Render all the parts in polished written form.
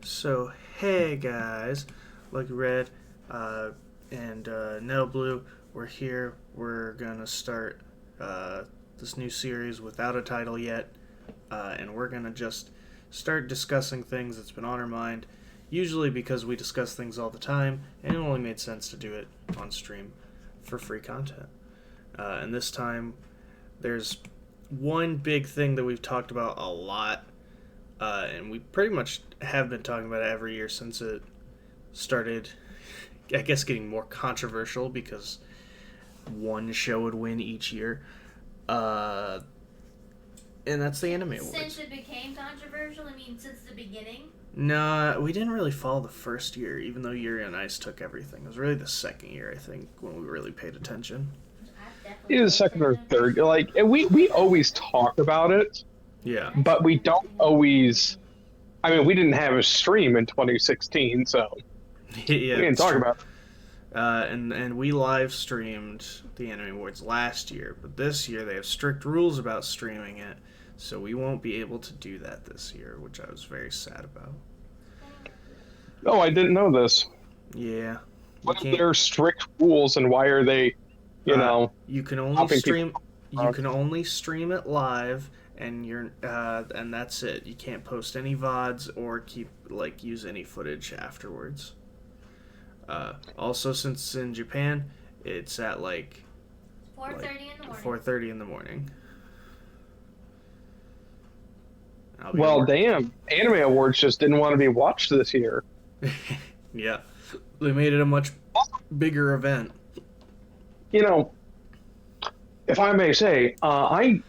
So, hey guys, Lucky Red and Nettle Blue, we're here. We're gonna start this new series without a title yet, and we're gonna just start discussing things that's been on our mind, usually because we discuss things all the time, and it only made sense to do it on stream for free content. And this time, there's one big thing that we've talked about a lot, and we pretty much have been talking about it every year since it started, I guess, getting more controversial because one show would win each year. Uh, and that's the Anime Awards. Since it became controversial, I mean, since the beginning? No, we didn't really follow the first year, even though Yuri on Ice took everything. It was really the second year, I think, when we really paid attention. Definitely Either second or third. Like, and we always talk about it, Yeah. but we don't always. I mean, we didn't have a stream in 2016, so yeah, we didn't talk about it. And we live streamed the Anime Awards last year, but this year they have strict rules about streaming it, so we won't be able to do that this year, which I was very sad about. Oh, I didn't know this. Yeah. What are their strict rules, and why are they, you can only helping stream people? you can only stream it live, and and that's it. You can't post any VODs or use any footage afterwards. Also, since in Japan, it's at 4:30 in the morning. 4:30 in the morning. Well, damn, Anime Awards just didn't want to be watched this year. Yeah, they made it a much bigger event. If I may say, I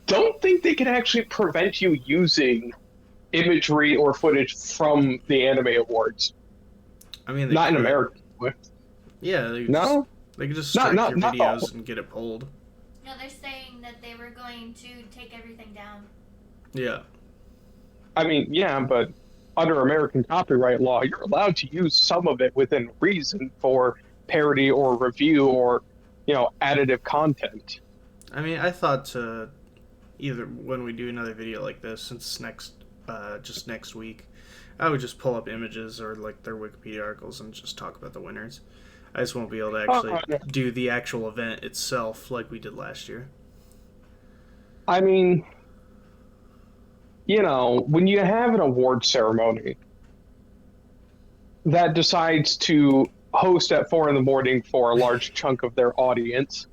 don't think they can actually prevent you using imagery or footage from the Anime Awards. I mean, not in America. Yeah, they could just strike your videos and get it pulled. No, they're saying that they were going to take everything down. Yeah. I mean, yeah, but under American copyright law, you're allowed to use some of it within reason for parody or review or, additive content. I mean, I thought to either when we do another video like this, since just next week, I would just pull up images or their Wikipedia articles and just talk about the winners. I just won't be able to actually do the actual event itself like we did last year. I mean, when you have an award ceremony that decides to host at 4 a.m. for a large chunk of their audience,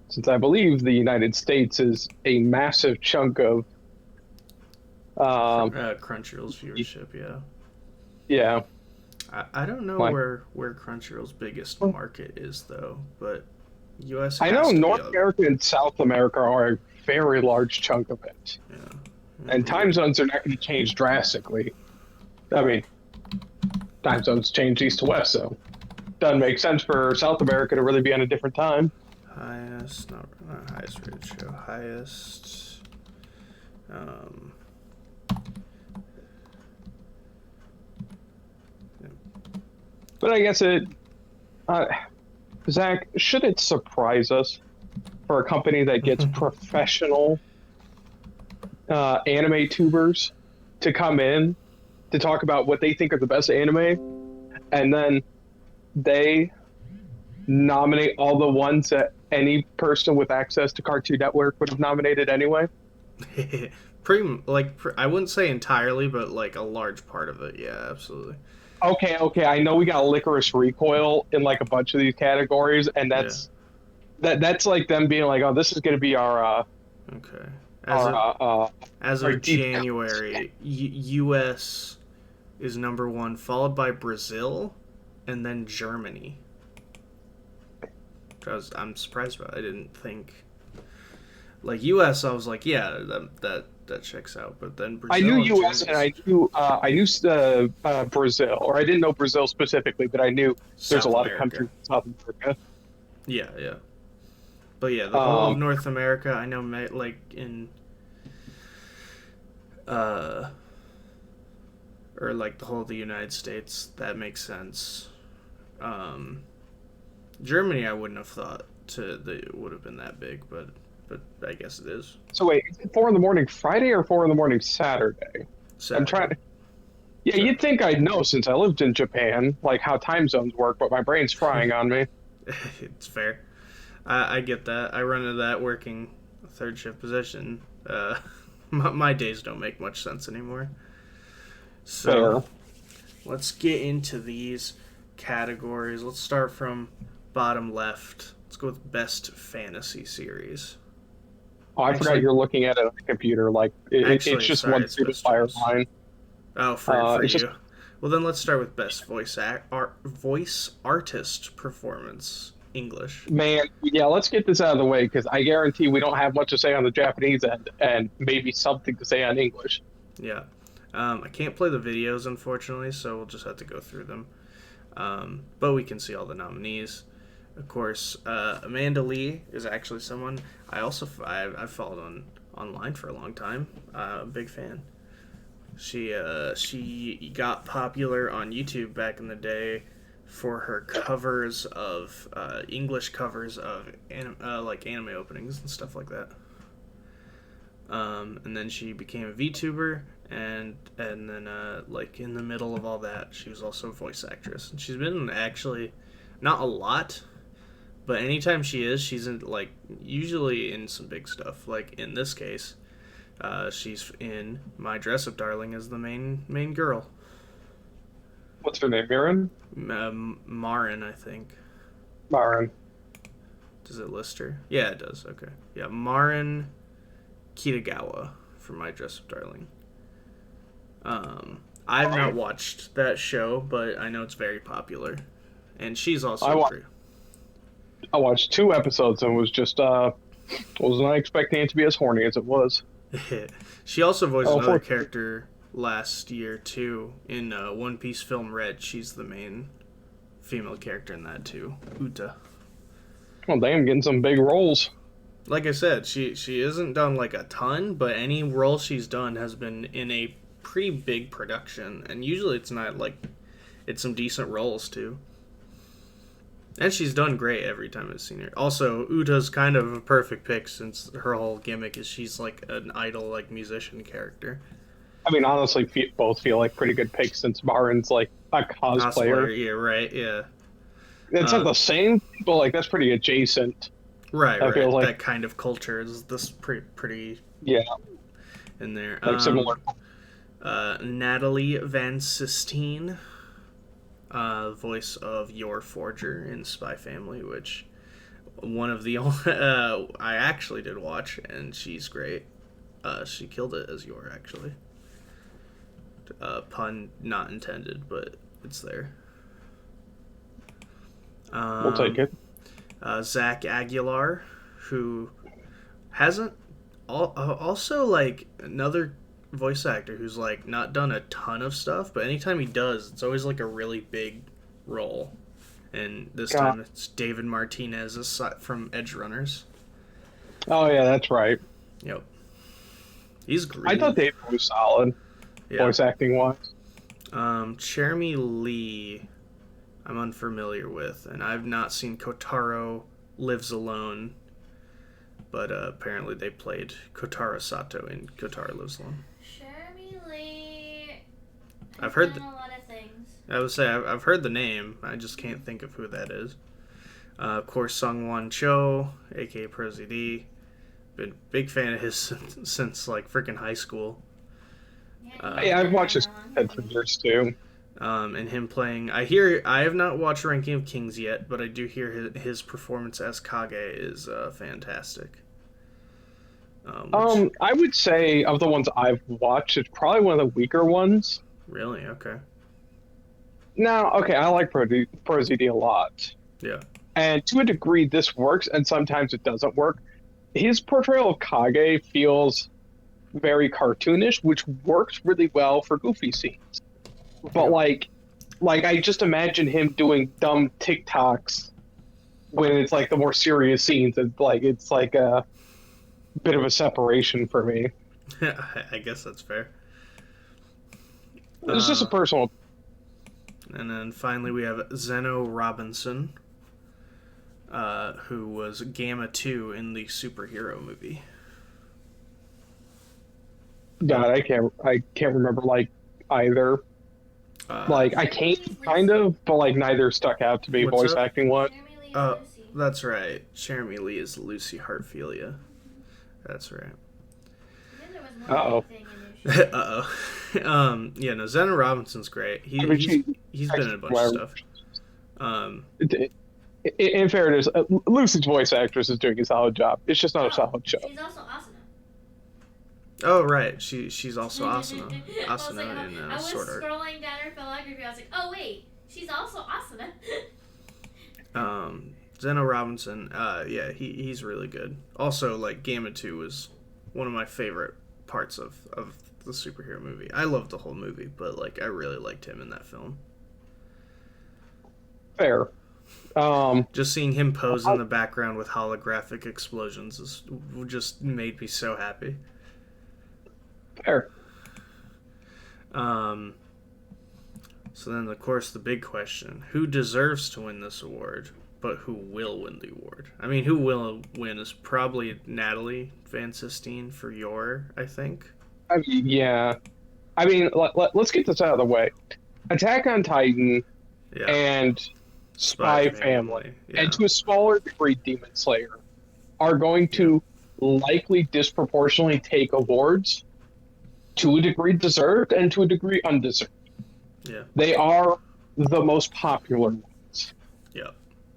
since I believe the United States is a massive chunk of Crunchyroll's viewership, yeah. Yeah. I don't know where Crunchyroll's biggest market is, though, but U.S. has I know to North America and South America are a very large chunk of it. Yeah. And time zones are not going to change drastically. I mean, time zones change east to west, so doesn't make sense for South America to really be on a different time. Highest, not highest rated show. Highest. But I guess Zach, should it surprise us for a company that gets professional anime tubers to come in to talk about what they think are the best anime, and then they nominate all the ones that any person with access to Cartoon Network would have nominated anyway? I wouldn't say entirely, but a large part of it. Yeah, absolutely. Okay. I know we got Licorice Recoil in a bunch of these categories, and that's like them being like, "Oh, this is going to be our." Okay. As of January, U.S. is number 1, followed by Brazil, and then Germany. I'm surprised about. I didn't think. U.S. I was like, yeah, that checks out. But then Brazil. I knew U.S. and I knew Brazil, or I didn't know Brazil specifically, but I knew there's a lot of countries in South America. Yeah. But yeah, the whole of North America, I know, in or the whole of the United States, that makes sense. Germany, I wouldn't have thought that it would have been that big, but but I guess it is. So wait, is it 4 in the morning Friday or 4 in the morning Saturday? I'm Saturday. trying to. Yeah, So, you'd think I'd know since I lived in Japan, like how time zones work, but my brain's frying on me. it's fair. I get that. I run into that working a third shift position. My days don't make much sense anymore. So Fair. let's get into these categories. Let's start from bottom left. Let's go with best fantasy series. Oh, I forgot Actually, you're looking at it on the computer. Like it's just sorry, one it's single best fire choice. line. Oh, for It's just you. Well, then let's start with best voice artist performance English. man. Yeah, let's get this out of the way because I guarantee we don't have much to say on the Japanese end, and maybe something to say on English. Yeah. I can't play the videos unfortunately, so we'll just have to go through them. But we can see all the nominees. Of course, Amanda Lee is actually someone I've followed online for a long time. Big fan. She got popular on YouTube back in the day for her covers of English covers of like anime openings and stuff like that. And then she became a VTuber, and then like in the middle of all that, she was also a voice actress. And she's been actually not a lot, but anytime she's in like usually in some big stuff. Like in this case, she's in My Dress Up Darling as the main girl. What's her name? Mirren? Marin, I think. Marin. Does it list her? Yeah, it does. Okay. Yeah, Marin Kitagawa from My Dress Up Darling. I've not watched that show, but I know it's very popular, and she's I also wa- great. I watched 2 episodes and was just was not expecting it to be as horny as it was. She also voiced Oh, another for character last year too in One Piece film Red. She's the main female character in that too, Uta. well, damn, getting some big roles. Like I said, she isn't done like a ton, but any role she's done has been in a pretty big production, and usually it's not like it's some decent roles too. And she's done great every time I've seen her. Also, Uta's kind of a perfect pick since her whole gimmick is she's like an idol, like musician character. I mean, honestly, both feel like pretty good picks since Marin's like a cosplayer. Cosplayer, yeah, right, yeah. It's not Uh, the same, but like that's pretty adjacent. right, I feel right. like That kind of culture is this pretty yeah, in there. like similar. Natalie Van Sistine, voice of Yor Forger in Spy Family, which one of the I actually did watch, and she's great. She killed it as Yor, actually. Pun not intended, but it's there. We'll take it. Zach Aguilar, who hasn't also like another voice actor who's like not done a ton of stuff, but anytime he does, it's always like a really big role. And this God. time it's David Martinez from Edge Runners. Oh yeah, that's right. Yep, he's I great. thought David was solid, Yeah. voice acting wise. Cherami Lee, I'm unfamiliar with, and I've not seen Kotaro Lives Alone, but apparently they played Kotaro Sato in Kotaro Lives Alone. Shermy Lee. I've heard done a lot of things. I would say I've heard the name. I just can't think of who that is. Of course, Sungwon Cho, aka Prosy D. Been a big fan of his since like freaking high school. Yeah, I've watched his head for years too. And him playing. I have not watched Ranking of Kings yet, but I do hear his performance as Kage is fantastic. I would say of the ones I've watched, it's probably one of the weaker ones. Really? Okay. Now, okay, I like Prosy D a lot. Yeah. And to a degree, this works, and sometimes it doesn't work. His portrayal of Kage feels very cartoonish, which works really well for goofy scenes. But like I just imagine him doing dumb TikToks when it's like the more serious scenes. It's like a bit of a separation for me. I guess that's fair. It's just a personal. And then finally we have Zeno Robinson. who was Gamma 2 in the superhero movie. God, I can't remember like either. Like I Jeremy can't Lee's kind Lucy. of, but like neither stuck out to me What's voice up? acting one. Jeremy Lee's Uh, Lucy. that's right. Jeremy Lee is Lucy Hartfilia. That's right. Then there was one Uh-oh. big thing in your show. Yeah, no, Zena Robinson's great. I mean, He's been in a bunch of stuff. Um, in fairness, Lucy's voice actress is doing a solid job. It's just not a solid show. She's also Asuna. oh right, she's also Asuna. I was Asuna like, in I was Sword Art. scrolling down her filmography. I was like, oh wait, she's also Asuna. Zeno Robinson, yeah, he's really good. Also, like Gamma 2 was one of my favorite parts of the superhero movie. I loved the whole movie, but like I really liked him in that film. Fair. Just seeing him pose in the background with holographic explosions just made me so happy. Fair. So then, of course, the big question: who deserves to win this award? But who will win the award? I mean, who will win is probably Natalie Van Sistine for Yor, I think. I mean, yeah. I mean, let's get this out of the way. Attack on Titan Yeah. and Spy Family, Yeah. and to a smaller degree, Demon Slayer, are going to likely disproportionately take awards, to a degree deserved and to a degree undeserved. Yeah. They are the most popular ones. Yeah.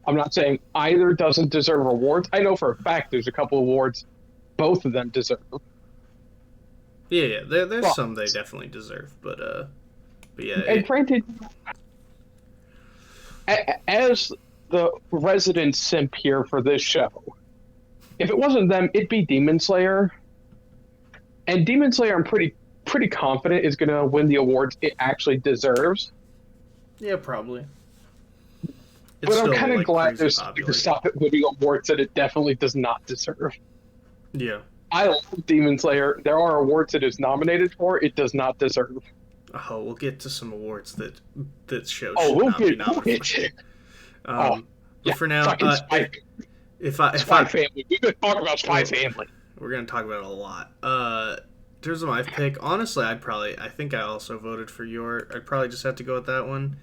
I'm not saying either doesn't deserve awards. I know for a fact there's a couple awards both of them deserve. Yeah. There's some they definitely deserve, but yeah. And granted, as the resident simp here for this show, if it wasn't them, it'd be Demon Slayer. And Demon Slayer, I'm pretty confident is going to win the awards it actually deserves. Yeah, probably. But I'm kind of glad crazy there's to stop it winning awards that it definitely does not deserve. Yeah. I love Demon Slayer. There are awards it is nominated for, it does not deserve. Oh, we'll get to some awards that shows Oh, should we'll not be get nominated for. But for now, if Spy Family. We've been talking about Spy Family. We're gonna talk about it a lot. In terms of my pick, honestly, I think I also voted for Yor. I'd probably just have to go with that one.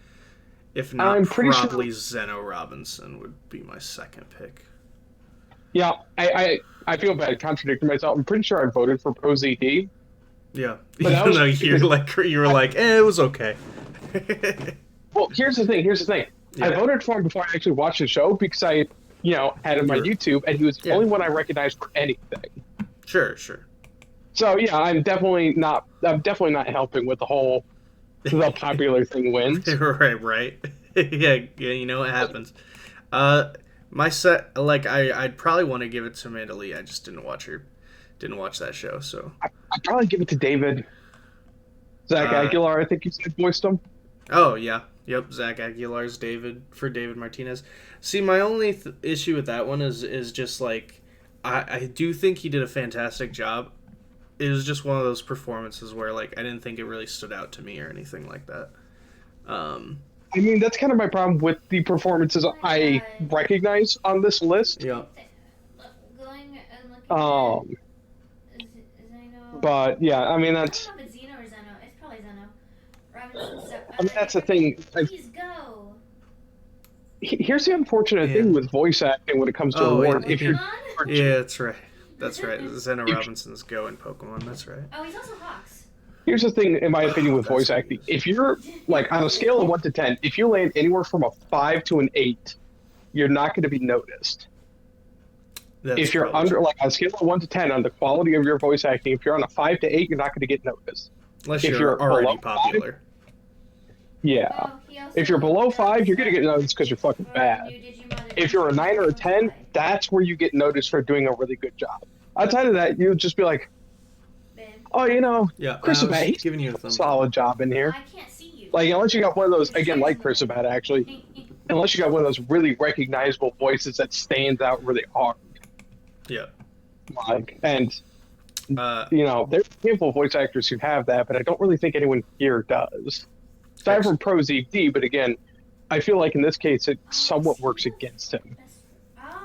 If not, I'm pretty probably Zeno Robinson would be my second pick. Yeah, I feel bad contradicting myself. I'm pretty sure I voted for Pro ZD. Yeah, But even though you were like, it was okay. Well, here's the thing. Yeah. I voted for him before I actually watched the show because I, had him on YouTube, and he was the only one I recognized for anything. Sure. So yeah, I'm definitely not helping with the whole the popular thing wins. right. yeah, you know what happens. My set, like I'd probably want to give it to Amanda Lee. I just didn't watch that show, so I'd probably give it to David. Zach Aguilar, I think you said voiced him. Oh yeah, yep. Zach Aguilar's David for David Martinez. See, my only issue with that one is just like I do think he did a fantastic job. It was just one of those performances where like I didn't think it really stood out to me or anything like that. I mean, that's kind of my problem with the performances I recognize on this list. Yeah. Going and looking Zeno. But yeah, I mean that's. I don't know if it's Zeno or Zeno. It's probably Zeno. Robinson. I mean that's the thing. Please go. Here's the unfortunate thing with voice acting when it comes to awards. If you're Yeah, that's right. Zeno Robinson's Go in Pokemon. That's right. Oh, he's also Hawks. Here's the thing, in my opinion, with voice acting. If you're, like, on a scale of 1 to 10, if you land anywhere from a 5 to an 8, you're not going to be noticed. If you're under, like, on a scale of 1 to 10 on the quality of your voice acting, if you're on a 5 to 8, you're not going to get noticed. Unless you're already popular. 5, yeah. If you're below 5, you're going to get noticed because you're fucking bad. If you're a 9 or a 10, that's where you get noticed for doing a really good job. Outside of that, you'll just be like, oh, Chris Abad, he's giving you a solid job in here. I can't see you. Like, unless you got one of those, again, like Chris Abad, actually, unless you got one of those really recognizable voices that stands out really hard. Yeah. Like, and, there's a handful of voice actors who have that, but I don't really think anyone here does. Aside from Pro ZD, but again, I feel like in this case, it somewhat works against him.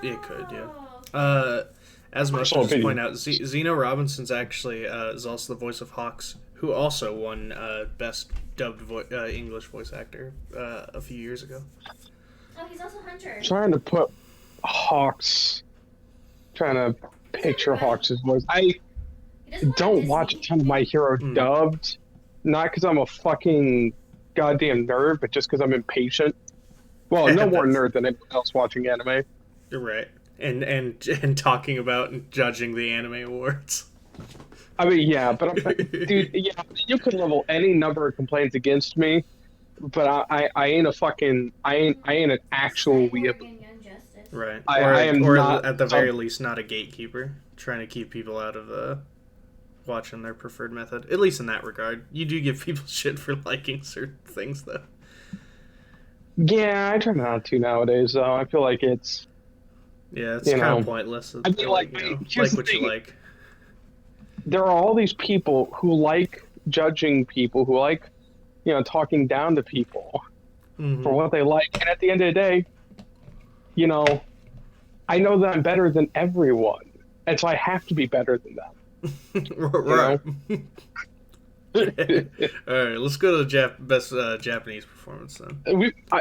It could, yeah. Oh, As most Personal of us point opinion. out, Zeno Robinson's actually is also the voice of Hawks, who also won Best Dubbed English Voice Actor a few years ago. oh, he's also Hunter. Trying to put Hawks, trying to He's picture everybody. Hawks' voice. I He doesn't want don't Disney. watch a ton of My Hero Mm. dubbed, not because I'm a fucking goddamn nerd, but just because I'm impatient. Well, no more That's- nerd than anyone else watching anime. You're right. And talking about and judging the anime awards. I mean, yeah, but dude, yeah, you could level any number of complaints against me, but I ain't a fucking, I ain't an actual weeb. Cyborg and Young Justice. Right. I am or not at the very least, not a gatekeeper, trying to keep people out of watching their preferred method. At least in that regard, you do give people shit for liking certain things, though. Yeah, I try not to nowadays, though. I feel like it's, Yeah, it's you kind know, of pointless. I mean, like, here's like the what you thing. like. There are all these people who like judging people, who like, talking down to people Mhm. for what they like. And at the end of the day, I know that I'm better than everyone. And so I have to be better than them. Right. All right, let's go to the best Japanese performance then.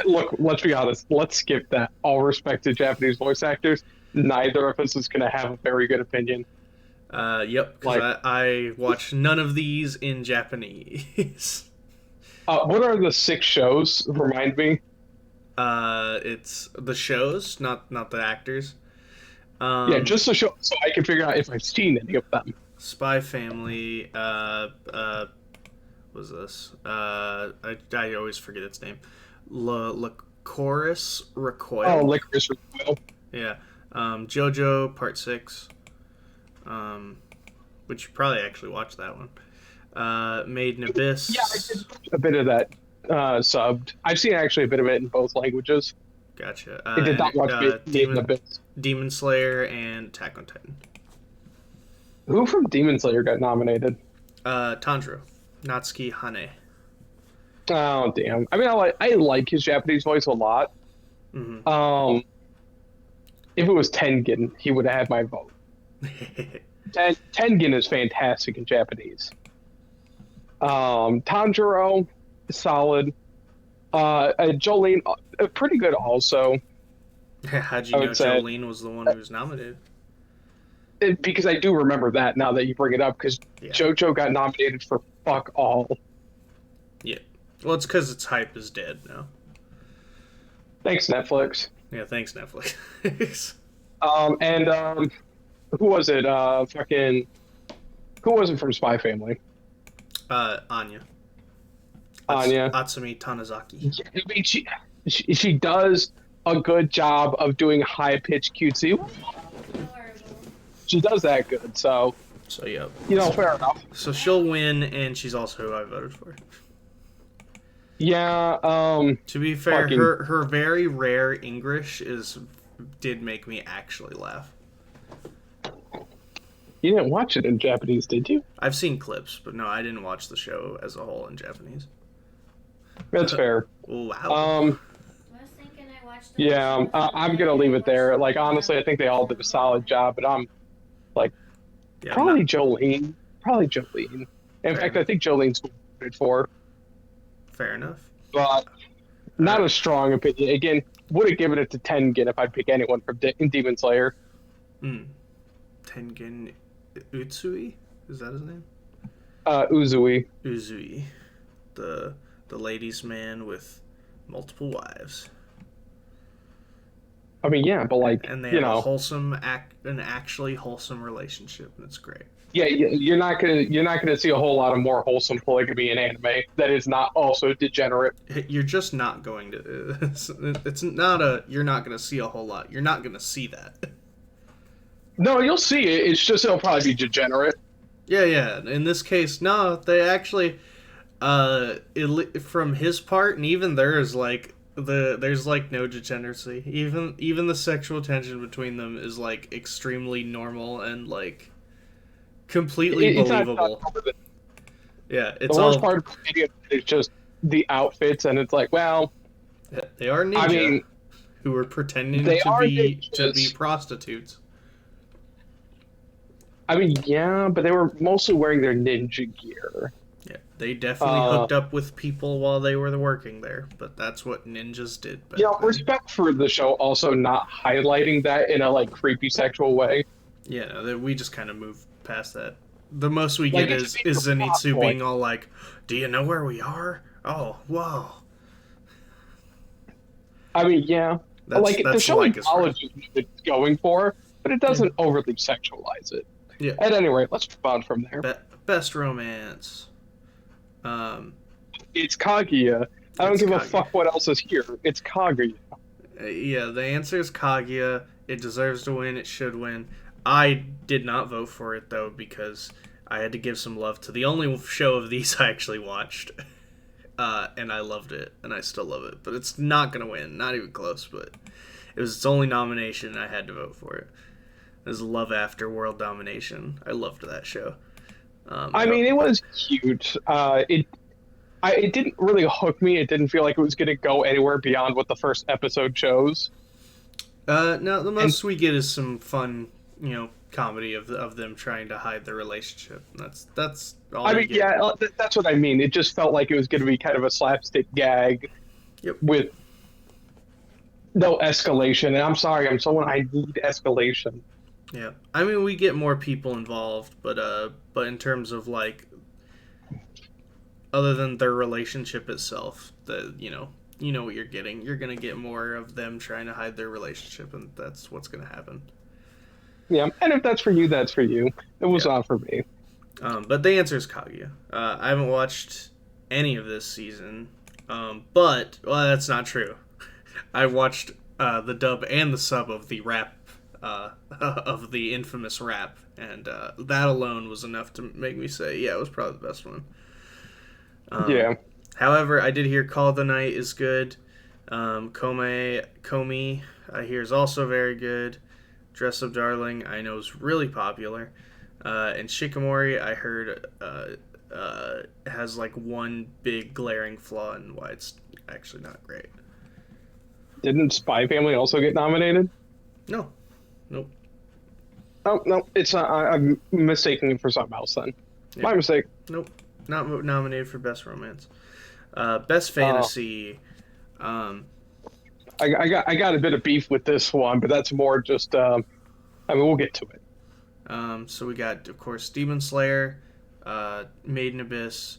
Look, let's be honest. Let's skip that. All respect to Japanese voice actors. Neither of us is going to have a very good opinion. Yep, because I watch none of these in Japanese. What are the 6 shows? Remind me. It's the shows, not the actors. Yeah, just the show, so I can figure out if I've seen any of them. Spy Family. Was this? I always forget its name. Licorice Recoil. Oh, Licorice Recoil. Yeah. JoJo Part 6. Which you probably actually watched that one. Made in Abyss. Yeah, I did a bit of that subbed. I've seen actually a bit of it in both languages. Gotcha. I did not watch Made in Abyss. Demon Slayer and Attack on Titan. Who from Demon Slayer got nominated? Tanjiro. Natsuki Hane. Oh, damn. I mean, I like his Japanese voice a lot. Mm-hmm. If it was Tengen, he would have had my vote. Tengen is fantastic in Japanese. Tanjiro, solid. Jolene, pretty good also. How'd you know Jolene was the one who was nominated? Because I do remember that now that you bring it up, because JoJo got nominated for fuck all. Yeah. Well, it's because its hype is dead now. Thanks, Netflix. Yeah, thanks, Netflix. Who was it? Who was it from Spy Family? Anya. Anya. Atsumi Tanizaki. I mean, she does a good job of doing high-pitched cutesy. Adorable. She does that good, so yeah. Fair enough. So she'll win, and she's also who I voted for. Yeah. To be fair, her very rare English did make me actually laugh. You didn't watch it in Japanese, did you? I've seen clips, but no, I didn't watch the show as a whole in Japanese. That's fair. Wow. I was thinking I watched the Yeah, I'm gonna leave it there. Like, honestly, I think they all did a solid job, but I'm like, probably Jolene. Probably Jolene. In fact, I think Jolene's voted for. Fair enough. But not a strong opinion. Again, would have given it to Tengen if I'd pick anyone from Demon Slayer. Tengen Utsui? Is that his name? Uzui. Uzui. The ladies' man with multiple wives. I mean, yeah, but like, and they have an actually wholesome relationship, and it's great. Yeah, you're not gonna see a whole lot of more wholesome polygamy in anime that is not also degenerate. You're just not going to. It's not a. You're not going to see a whole lot. You're not going to see that. No, you'll see it. It's just it'll probably be degenerate. Yeah. In this case, no, they actually, from his part, and even there's like no degeneracy. Even the sexual tension between them is like extremely normal and like completely believable. Yeah, it's the worst all part of the video is just the outfits, and it's like, well, they are ninja. I mean, who were pretending They are to be ninjas. prostitutes. I mean, yeah, but they were mostly wearing their ninja gear. Yeah, they definitely Uh, hooked up with people while they were working there, but that's what ninjas did back then. Respect for the show also not highlighting that in a like creepy sexual way. Yeah, no, we just kind of move past that. The most we Like get it's a is major plot Zenitsu point. being all like, "Do you know where we are? Oh, whoa." I mean, yeah, like the That's show like his friend. acknowledges what it's going for, but it Yeah. doesn't overly sexualize it. Yeah. At any rate, let's move on from there. Best romance. Um, It's Kaguya. I don't it's give a Kaguya. fuck what else is here. It's Kaguya. Yeah, the answer is Kaguya. It deserves to win. It should win. I did not vote for it though because I had to give some love to the only show of these I actually watched, and I loved it, and I still love it. But it's not gonna win, not even close. But it was its only nomination, and I had to vote for it. It was Love After World Domination. I loved that show. I mean, it was cute. It didn't really hook me. It didn't feel like it was going to go anywhere beyond what the first episode shows. No, the And most we get is some fun, comedy of them trying to hide their relationship. That's all I you mean, get. yeah, that's what I mean. It just felt like it was going to be kind of a slapstick gag Yep. with no escalation. And I'm sorry, I'm someone I need escalation. Yeah. I mean, we get more people involved, but in terms of like, other than their relationship itself, you know what you're getting. You're gonna get more of them trying to hide their relationship, and that's what's gonna happen. Yeah, and if that's for you, that's for you. It was Yeah. not for me. But the answer is Kaguya. I haven't watched any of this season, but well, that's not true. I watched the dub and the sub of the rap, of the infamous rap, and that alone was enough to make me say, yeah, it was probably the best one. Yeah. However, I did hear Call of the Night is good. Comey, I hear is also very good. Dress Up Darling, I know is really popular. And Shikamori, I heard, has like one big glaring flaw in why it's actually not great. Didn't Spy Family also get nominated? No, nope. Oh no, it's I'm mistaking it for something else. Then Yeah. my mistake. Nope. Not nominated for Best Romance. Best Fantasy. Um, I got a bit of beef with this one, but that's more just. I mean, we'll get to it. so we got, of course, Demon Slayer, Maiden Abyss,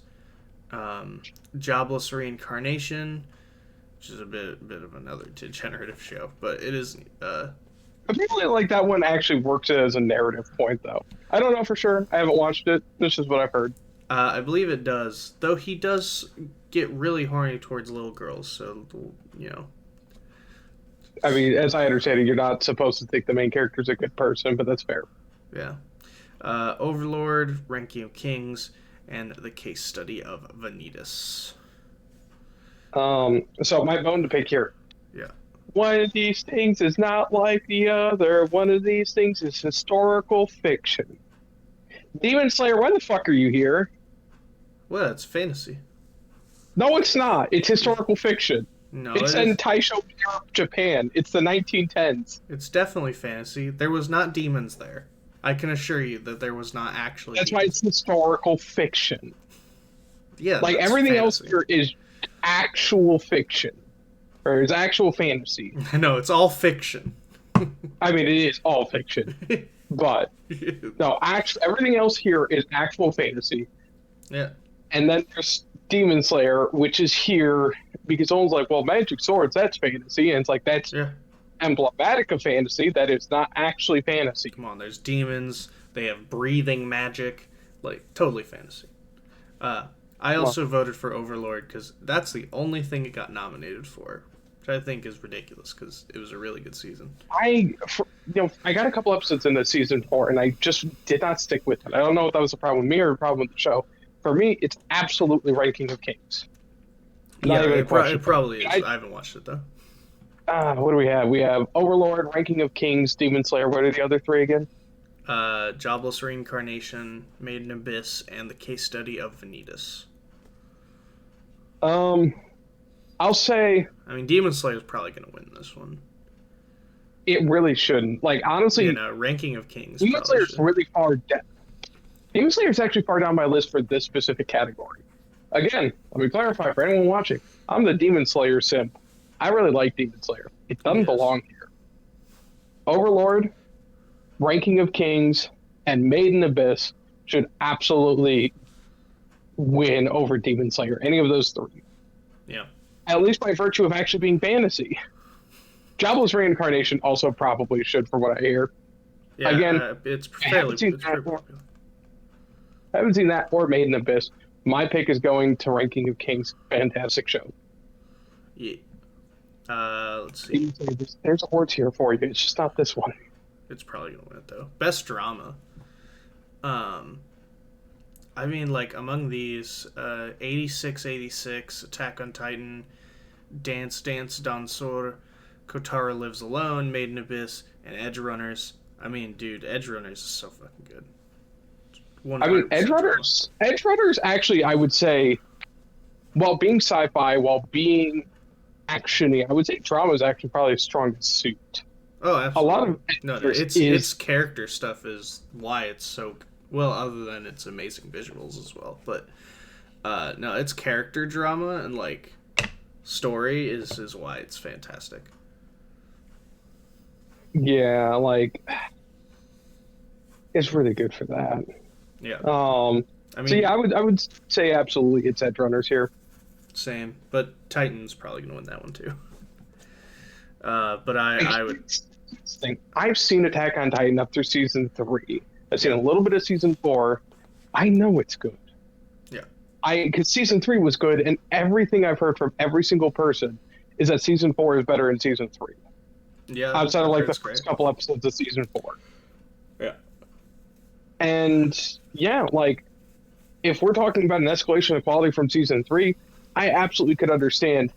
Jobless Reincarnation, which is a bit of another degenerative show, but it is. I feel like that one actually works as a narrative point, though. I don't know for sure. I haven't watched it. This is what I've heard. I believe it does, though he does get really horny towards little girls, so you know. I mean, as I understand it, you're not supposed to think the main character's a good person, but that's fair. Yeah. Overlord, Ranking of Kings, and the case study of Vanitas. So my bone to pick here. Yeah. One of these things is not like the other. One of these things is historical fiction. Demon Slayer, why the fuck are you here? Well, it's fantasy. No, it's not. It's historical fiction. No, It's it in is. Taisho, Europe, Japan. It's the 1910s. It's definitely fantasy. There was not demons there. I can assure you that there was not actually. That's why demons. it's historical fiction. Yeah. Like that's everything else fantasy. here is actual fiction, or is actual fantasy. No, it's all fiction. I mean, it is all fiction, but no, everything else here is actual fantasy. Yeah. And then there's Demon Slayer, which is here because someone's like, well, magic swords, that's fantasy. And it's like, that's Yeah. emblematic of fantasy. That is not actually fantasy. Come on, there's demons. They have breathing magic. Like, totally fantasy. I also voted for Overlord because that's the only thing it got nominated for, which I think is ridiculous because it was a really good season. I got a couple episodes in the season 4, and I just did not stick with it. I don't know if that was a problem with me or a problem with the show. For me, it's absolutely Ranking of Kings. Not Yeah, even a it question. probably is. I haven't watched it, though. What do we have? We have Overlord, Ranking of Kings, Demon Slayer. What are the other three again? Jobless Reincarnation, Maiden Abyss, and the case study of Vanitas. I'll say I mean, Demon Slayer is probably going to win this one. It really shouldn't. Like, honestly, Ranking of Kings Demon probably Slayer is should. really far down. Demon Slayer is actually far down my list for this specific category. Again, let me clarify for anyone watching. I'm the Demon Slayer simp. I really like Demon Slayer. It doesn't Yes. belong here. Overlord, Ranking of Kings, and Made in Abyss should absolutely win over Demon Slayer. Any of those three. Yeah. At least by virtue of actually being fantasy. Jobless Reincarnation also probably should, for what I hear. Yeah. Again, It's I haven't seen It's that pretty popular. or Made in Abyss. My pick is going to Ranking of Kings. Fantastic show. Yeah. Let's see. There's awards here for you. It's just not this one. It's probably gonna win it though. Best drama. Um, I mean, like among these, 86, Attack on Titan, Dance Dance Dansor, Kotara Lives Alone, Made in Abyss, and Edge Runners. I mean, dude, Edge Runners is so fucking good. I mean, 100% drama. Edge Runners actually, I would say, while being sci-fi, while being actiony, I would say drama is actually probably its strongest suit. Oh, A lot absolutely. of Edge No, Runners its character stuff is why it's so well. Other than its amazing visuals as well, but no, its character drama and like story is why it's fantastic. yeah, like it's really good for that. Yeah, I So mean, yeah, I would say absolutely it's Edge Runners here. same, but Titan's probably gonna win that one too. But I would. I've seen Attack on Titan up through season 3. I've seen a little bit of season 4. I know it's good. Yeah. Because season 3 was good, and everything I've heard from every single person is that season 4 is better than season 3. Yeah, Outside of like the that's first great. couple episodes of season 4. Yeah. And yeah, like if we're talking about an escalation of quality from season 3, I absolutely could understand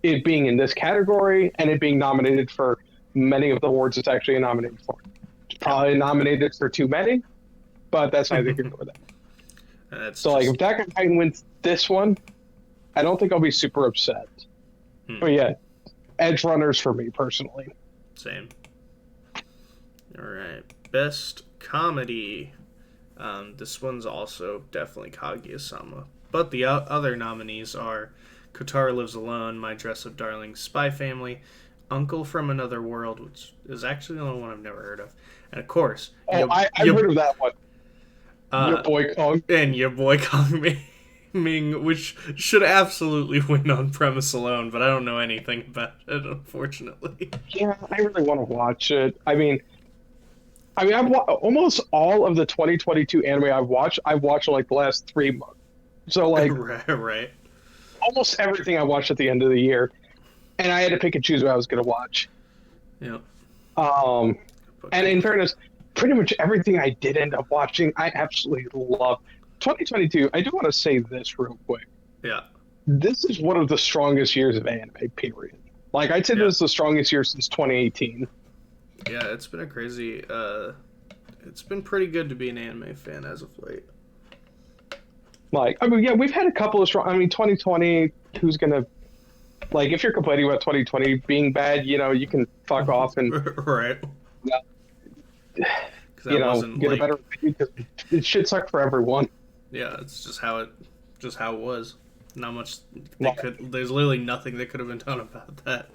it being in this category and it being nominated for many of the awards it's actually nominated for. It's probably nominated for too many, but that's neither here nor there. That's So, like, if Attack on Titan wins this one, I don't think I'll be super upset. But yeah, Edge Runners for me personally. Same. All right, best comedy. This one's also definitely Kaguya-sama, but the other nominees are Kotaro Lives Alone, My Dress Up Darling, Spy Family, Uncle from Another World, which is actually the only one I've never heard of, and of course, I've heard of that one. Your boy Kong. And your boy Kong Ming, which should absolutely win on premise alone, but I don't know anything about it, unfortunately. Yeah, I really want to watch it. Almost all of the 2022 anime I've watched in like the last 3 months. So like, right. almost everything I watched at the end of the year, and I had to pick and choose what I was going to watch. Yeah. And in fairness, pretty much everything I did end up watching, I absolutely love. 2022, I do want to say this real quick. Yeah. This is one of the strongest years of anime, period. Like, I'd say this is the strongest year since 2018. Yeah, it's been a crazy, it's been pretty good to be an anime fan as of late. Like, I mean, yeah, we've had a couple of strong, 2020, who's going to, like, if you're complaining about 2020 being bad, you can fuck off and, right. get a better opinion, because it shit sucked for everyone. Yeah, it's just how it was. Not much there's literally nothing that could have been done about that.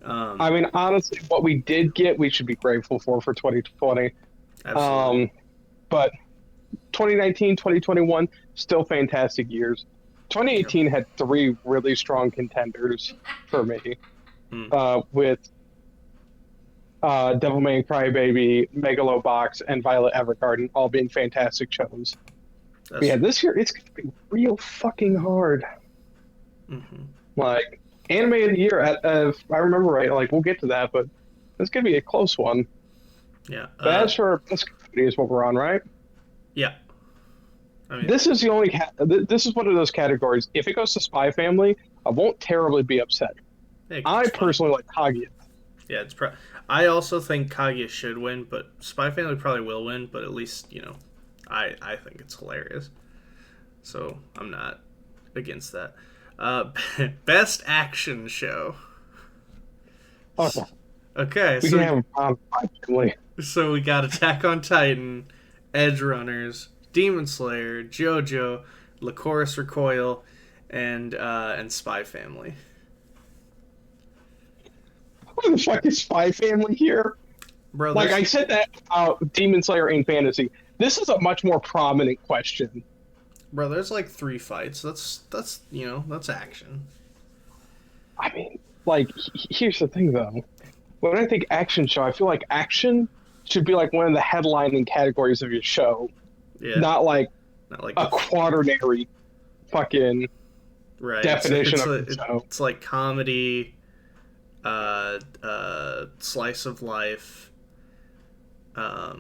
Honestly, what we did get, we should be grateful for 2020. Absolutely. But 2019, 2021, still fantastic years. 2018 had 3 really strong contenders for me, with Devilman Crybaby, Megalobox, and Violet Evergarden all being fantastic shows. This year it's gonna be real fucking hard. Mm-hmm. Like, anime of the year, if I remember right, like, we'll get to that, but it's gonna be a close one. Yeah. But as for best comedy is what we're on, right? Yeah. This is the only. This is one of those categories. If it goes to Spy Family, I won't terribly be upset. I personally like Kaguya. Yeah, I also think Kaguya should win, but Spy Family probably will win. But at least I think it's hilarious. So I'm not against that. Best action show. Okay. Okay, We can have a family. so we got Attack on Titan, Edge Runners, Demon Slayer, JoJo, Lycoris Recoil, and Spy Family. Where the fuck is Spy Family here? Bro, Like I said that about Demon Slayer in fantasy. This is a much more prominent question. there's like 3 fights. That's that's action. I mean, like, here's the thing though. When I think action show, I feel like action should be like one of the headlining categories of your show, Yeah, not like not like a quaternary fucking right. definition of the show. It's like comedy, slice of life. I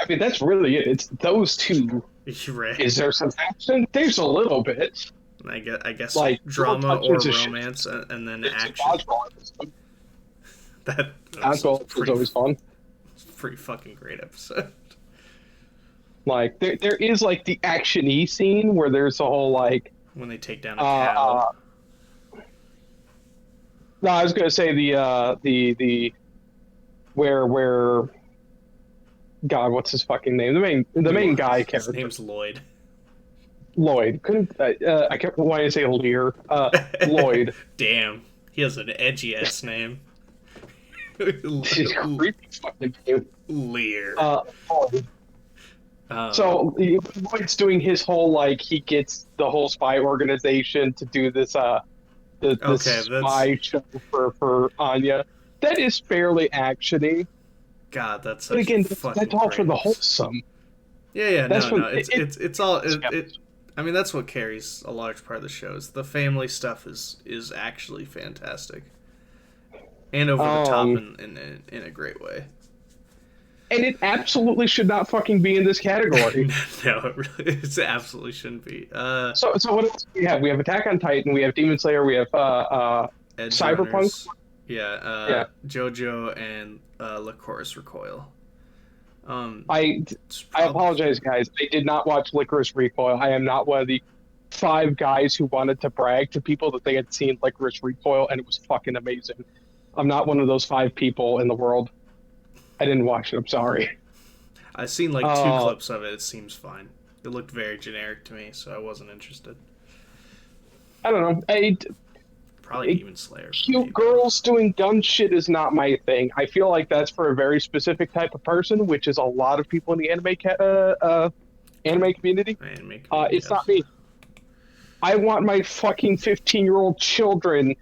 mean, that's really it. It's those two. Right. Is there some action? There's a little bit. I guess Like drama or touches of romance, and then It's action. dodgeball. That's Dodgeball is always fun. pretty fucking great episode. Like there is like the action-y scene where there's a whole like When they take down a cow. no, I was gonna say the where God, what's his fucking name? The main guy His character. name's Lloyd. Lloyd. Couldn't I kept wanting to say Lear. Lloyd. Damn, he has an edgy ass name. His creepy fucking name. Lear. Lloyd. So Lloyd's doing his whole like he gets the whole spy organization to do this the spy show for Anya. That is fairly actiony. God, that's such But again, fucking that's all great. for the wholesome. Yeah, That's no. what- It's all. I mean, that's what carries a large part of the show. Is the family stuff is actually fantastic, and over the top in a great way. And it absolutely should not fucking be in this category. No, it absolutely shouldn't be. So what else do we have? We have Attack on Titan, we have Demon Slayer, we have Edge Cyberpunk. Runners, yeah, JoJo and Lycoris Recoil. I apologize, guys. I did not watch Licorice Recoil. I am not one of the 5 guys who wanted to brag to people that they had seen Licorice Recoil and it was fucking amazing. I'm not one of those 5 people in the world. I didn't watch it. I'm sorry. I've seen like 2 clips of it. It seems fine. It looked very generic to me, so I wasn't interested. I don't know. Probably Demon Slayer. Cute girls doing dumb shit is not my thing. I feel like that's for a very specific type of person, which is a lot of people in the anime community. It's not me. I want my fucking 15-year-old children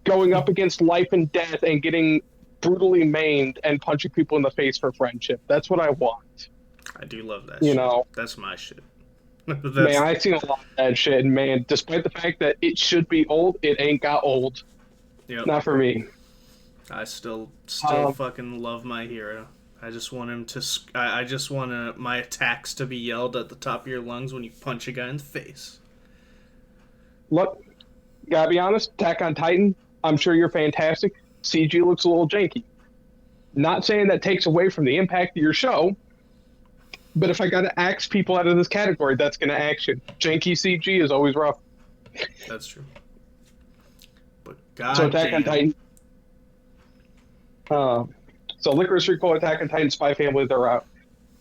going up against life and death and getting brutally maimed and punching people in the face for friendship. That's what I want. I do love that. You shit. know, that's my shit. Man, I've seen a lot of that shit, and man, despite the fact that it should be old, it ain't got old. Yep. Not for me. I still fucking love my hero. I just want him to. I just want my attacks to be yelled at the top of your lungs when you punch a guy in the face. Look, gotta be honest. Attack on Titan. I'm sure you're fantastic. CG looks a little janky. Not saying that takes away from the impact of your show. But if I got to axe people out of this category, that's going to action. Janky CG is always rough. That's true. But God so Attack on Titan. So Licorice Recoil, Attack on Titan, Spy Family, they're out.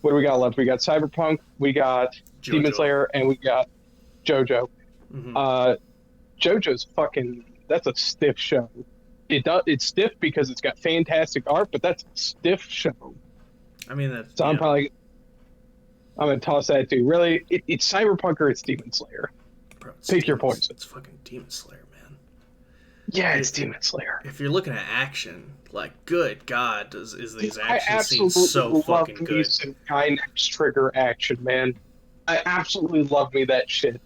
What do we got left? We got Cyberpunk, we got JoJo. Demon Slayer, and we got JoJo. Mm-hmm. JoJo's fucking. That's a stiff show. It's stiff because it's got fantastic art, but that's a stiff show. I mean, that's. So I'm gonna toss that too. Really, it's Cyberpunk or it's Demon Slayer. Bro, Pick your poison. It's fucking Demon Slayer, man. Yeah, it's Demon Slayer. If you're looking at action, like, good God, is these I action scenes absolutely so love fucking me good? some Guy Next Trigger action, man. I absolutely love me that shit.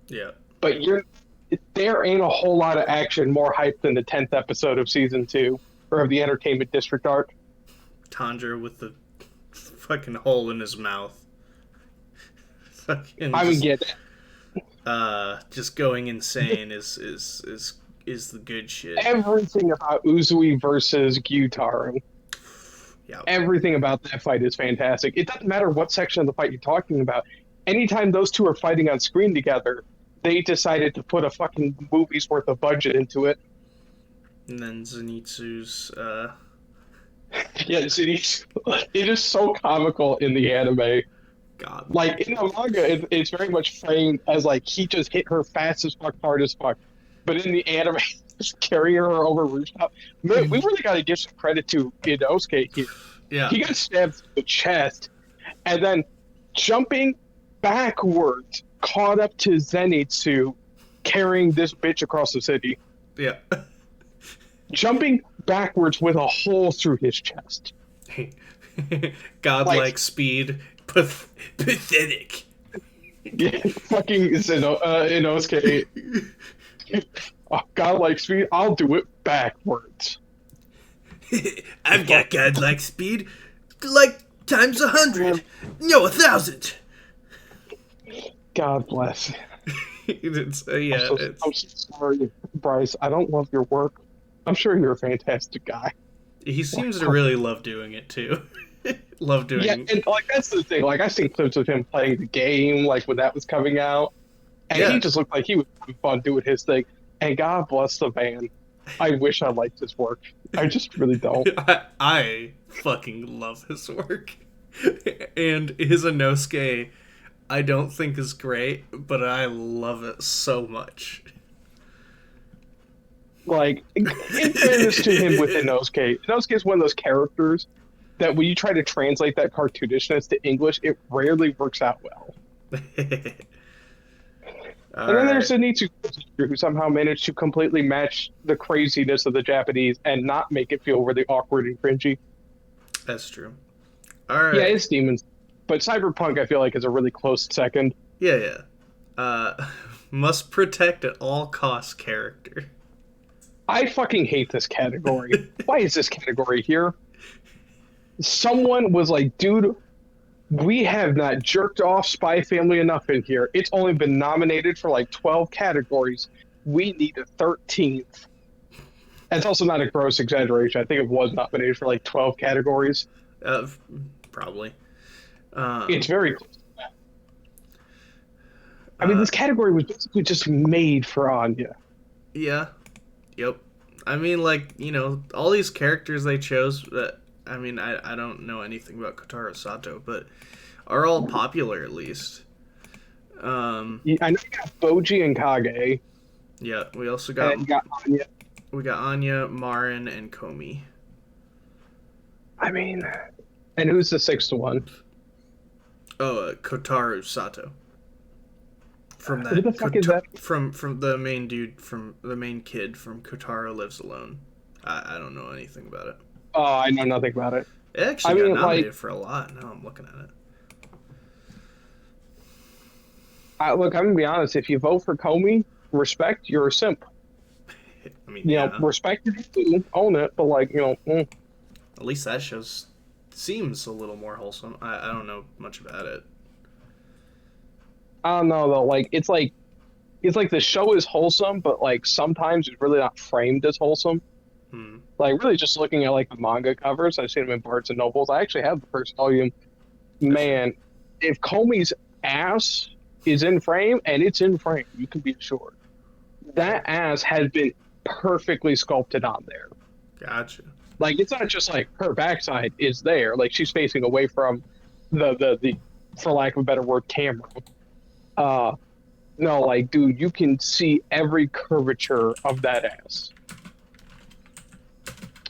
Yeah. But there ain't a whole lot of action more hype than the 10th episode of season 2 or of the Entertainment District arc. Tanjiro with the fucking hole in his mouth. Fucking I would get just going insane is the good shit. everything about Uzui versus Gyutaro. Yeah. Everything about that fight is fantastic. It doesn't matter what section of the fight you're talking about. Anytime those two are fighting on screen together, they decided to put a fucking movie's worth of budget into it. And then Zenitsu's Yeah, see, it is so comical in the anime. God. Like in the manga, it's very much framed as like he just hit her fast as fuck, hard as fuck. But in the anime, just carrying her over rooftop. Man, we really got to give some credit to Inosuke here. Yeah. He got stabbed in the chest and then jumping backwards, caught up to Zenitsu, carrying this bitch across the city. Yeah. Jumping backwards with a hole through his chest. Like, Godlike speed. Pathetic. yeah, fucking Inosuke. Oh, godlike speed, I'll do it backwards. I've got godlike speed. Like times 100. No, 1,000. God bless. It's, yeah, I'm so sorry, Bryce. I don't love your work. I'm sure you're a fantastic guy. he seems to really love doing it too. Love doing. Yeah, and like that's the thing. Like I've seen clips of him playing the game, like when that was coming out, and Yeah. he just looked like he was having fun doing his thing. And God bless the man. I wish I liked his work. I just really don't. I fucking love his work. And his Inosuke, I don't think is great, but I love it so much. Like, in fairness to him with Inosuke, Inosuke is one of those characters that when you try to translate that cartoonishness to English, it rarely works out well. And then there's Zenitsu, who somehow managed to completely match the craziness of the Japanese and not make it feel really awkward and cringy. That's true. All right. Yeah, it's demons. But Cyberpunk, I feel like, is a really close second. Yeah. Must protect at all costs character. I fucking hate this category. Why is this category here? Someone was like, dude, we have not jerked off Spy Family enough in here. It's only been nominated for like 12 categories. We need a 13th. That's also not a gross exaggeration. I think it was nominated for like 12 categories. Probably. It's very close to that. I mean, this category was basically just made for Anya. Yeah. Yep. I mean, like, all these characters they chose, I mean, I don't know anything about Kotaro Sato, but are all popular at least. I know you got Boji and Kage. Yeah, we also got, Anya. We got Anya, Marin, and Komi. I mean, and who's the sixth one? Oh, Kotaro Sato. From that, Who the fuck is that? From the main dude, from the main kid from Kotaro Lives Alone. I don't know anything about it. Oh, I know nothing about it. It actually got nominated for a lot. Now I'm looking at it. Look, I'm gonna be honest. If you vote for Comey, respect, you're a simp. I mean, respect your food, own it, but like, At least that shows seems a little more wholesome. I don't know much about it. I don't know though. Like, it's like the show is wholesome, but like sometimes it's really not framed as wholesome. Like, really, just looking at like the manga covers, I've seen them in Barnes and Nobles. I actually have the first volume. Man, if Comey's ass is in frame, and it's in frame, you can be assured that ass has been perfectly sculpted on there. Gotcha. Like, it's not just like her backside is there, like she's facing away from the for lack of a better word, camera. No, like, dude, you can see every curvature of that ass.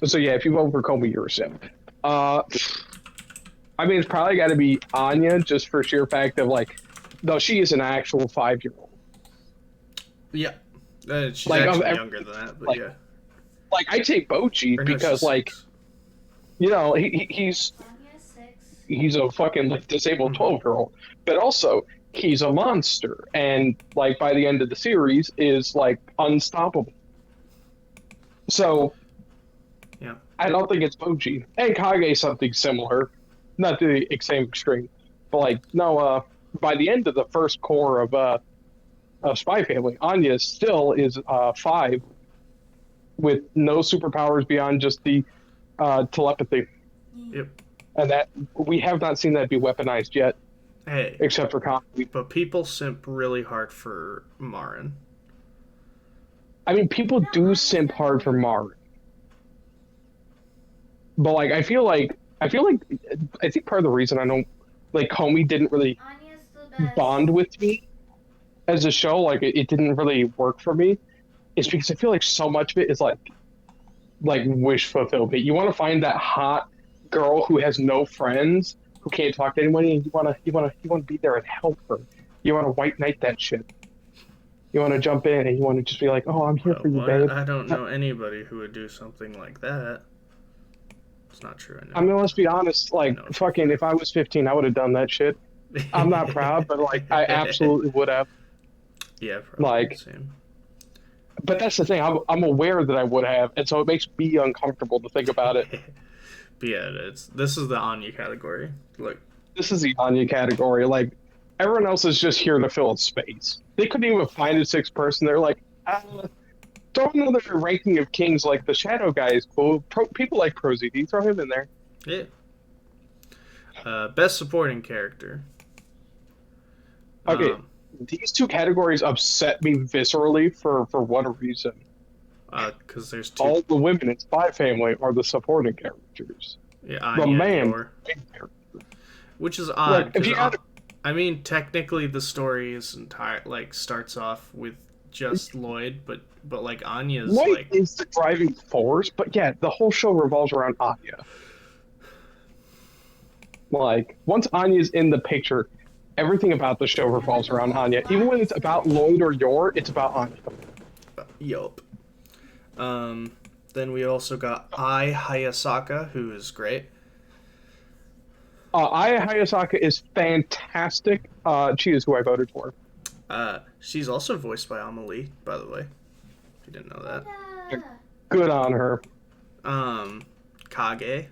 So yeah, if you vote for Comey, you're a simp. I mean, it's probably got to be Anya, just for sheer fact of like, though she is an actual 5-year-old. Yeah, she's like, actually younger than that, but yeah. Like, I take Bochi because, like, he's a fucking like disabled 12-year-old, but also he's a monster, and like by the end of the series is like unstoppable. So. Yeah. I don't think it's Boji. And Kage something similar. Not to the same extreme. But like, no, by the end of the first core of Spy Family, Anya still is 5 with no superpowers beyond just the telepathy. Yep. And that we have not seen that be weaponized yet. Hey. Except for Kage. But people simp really hard for Marin. I mean, people do simp hard for Marin. but like I think part of the reason I don't like Comey didn't really Anya's the best. bond with me as a show, like it didn't really work for me, is because I feel like so much of it is like wish fulfillment. You want to find that hot girl who has no friends, who can't talk to anybody, and you want to be there and help her. You want to white knight that shit. You want to jump in and you want to just be like, "Oh, I'm here for you, What? babe." I don't know anybody who would do something like that. It's not true. I know. I mean, let's be honest. I Like, know. fucking, if I was 15, I would have done that shit. I'm not proud, but like, I absolutely would have. Yeah, probably Like, same. but that's the thing. I'm aware that I would have, and so it makes me uncomfortable to think about it. But yeah, this is the Anya category. Look, This is the Anya category. Like, everyone else is just here to fill a space. They couldn't even find a sixth person. They're like, throw another ranking of kings. Like the Shadow guy is cool. People like ProZD. Throw him in there. yeah. Best supporting character. Okay, these two categories upset me viscerally for one reason. Because there's two. All the women in Spy Family are the supporting characters. Yeah, The Anya and man, Yor. Which is odd. like, if you 'cause had, I mean, technically the story is starts off with just Lloyd, but like Anya's Lloyd like is the driving force, but yeah, the whole show revolves around Anya. Like, once Anya's in the picture, everything about the show revolves around Anya. Even when it's about Lloyd or Yor, it's about Anya. yup. Then we also got Ai Hayasaka, who is great. Aya Hayasaka is fantastic. She is who I voted for. She's also voiced by Amelie, by the way. If you didn't know that. Good on her. Kage.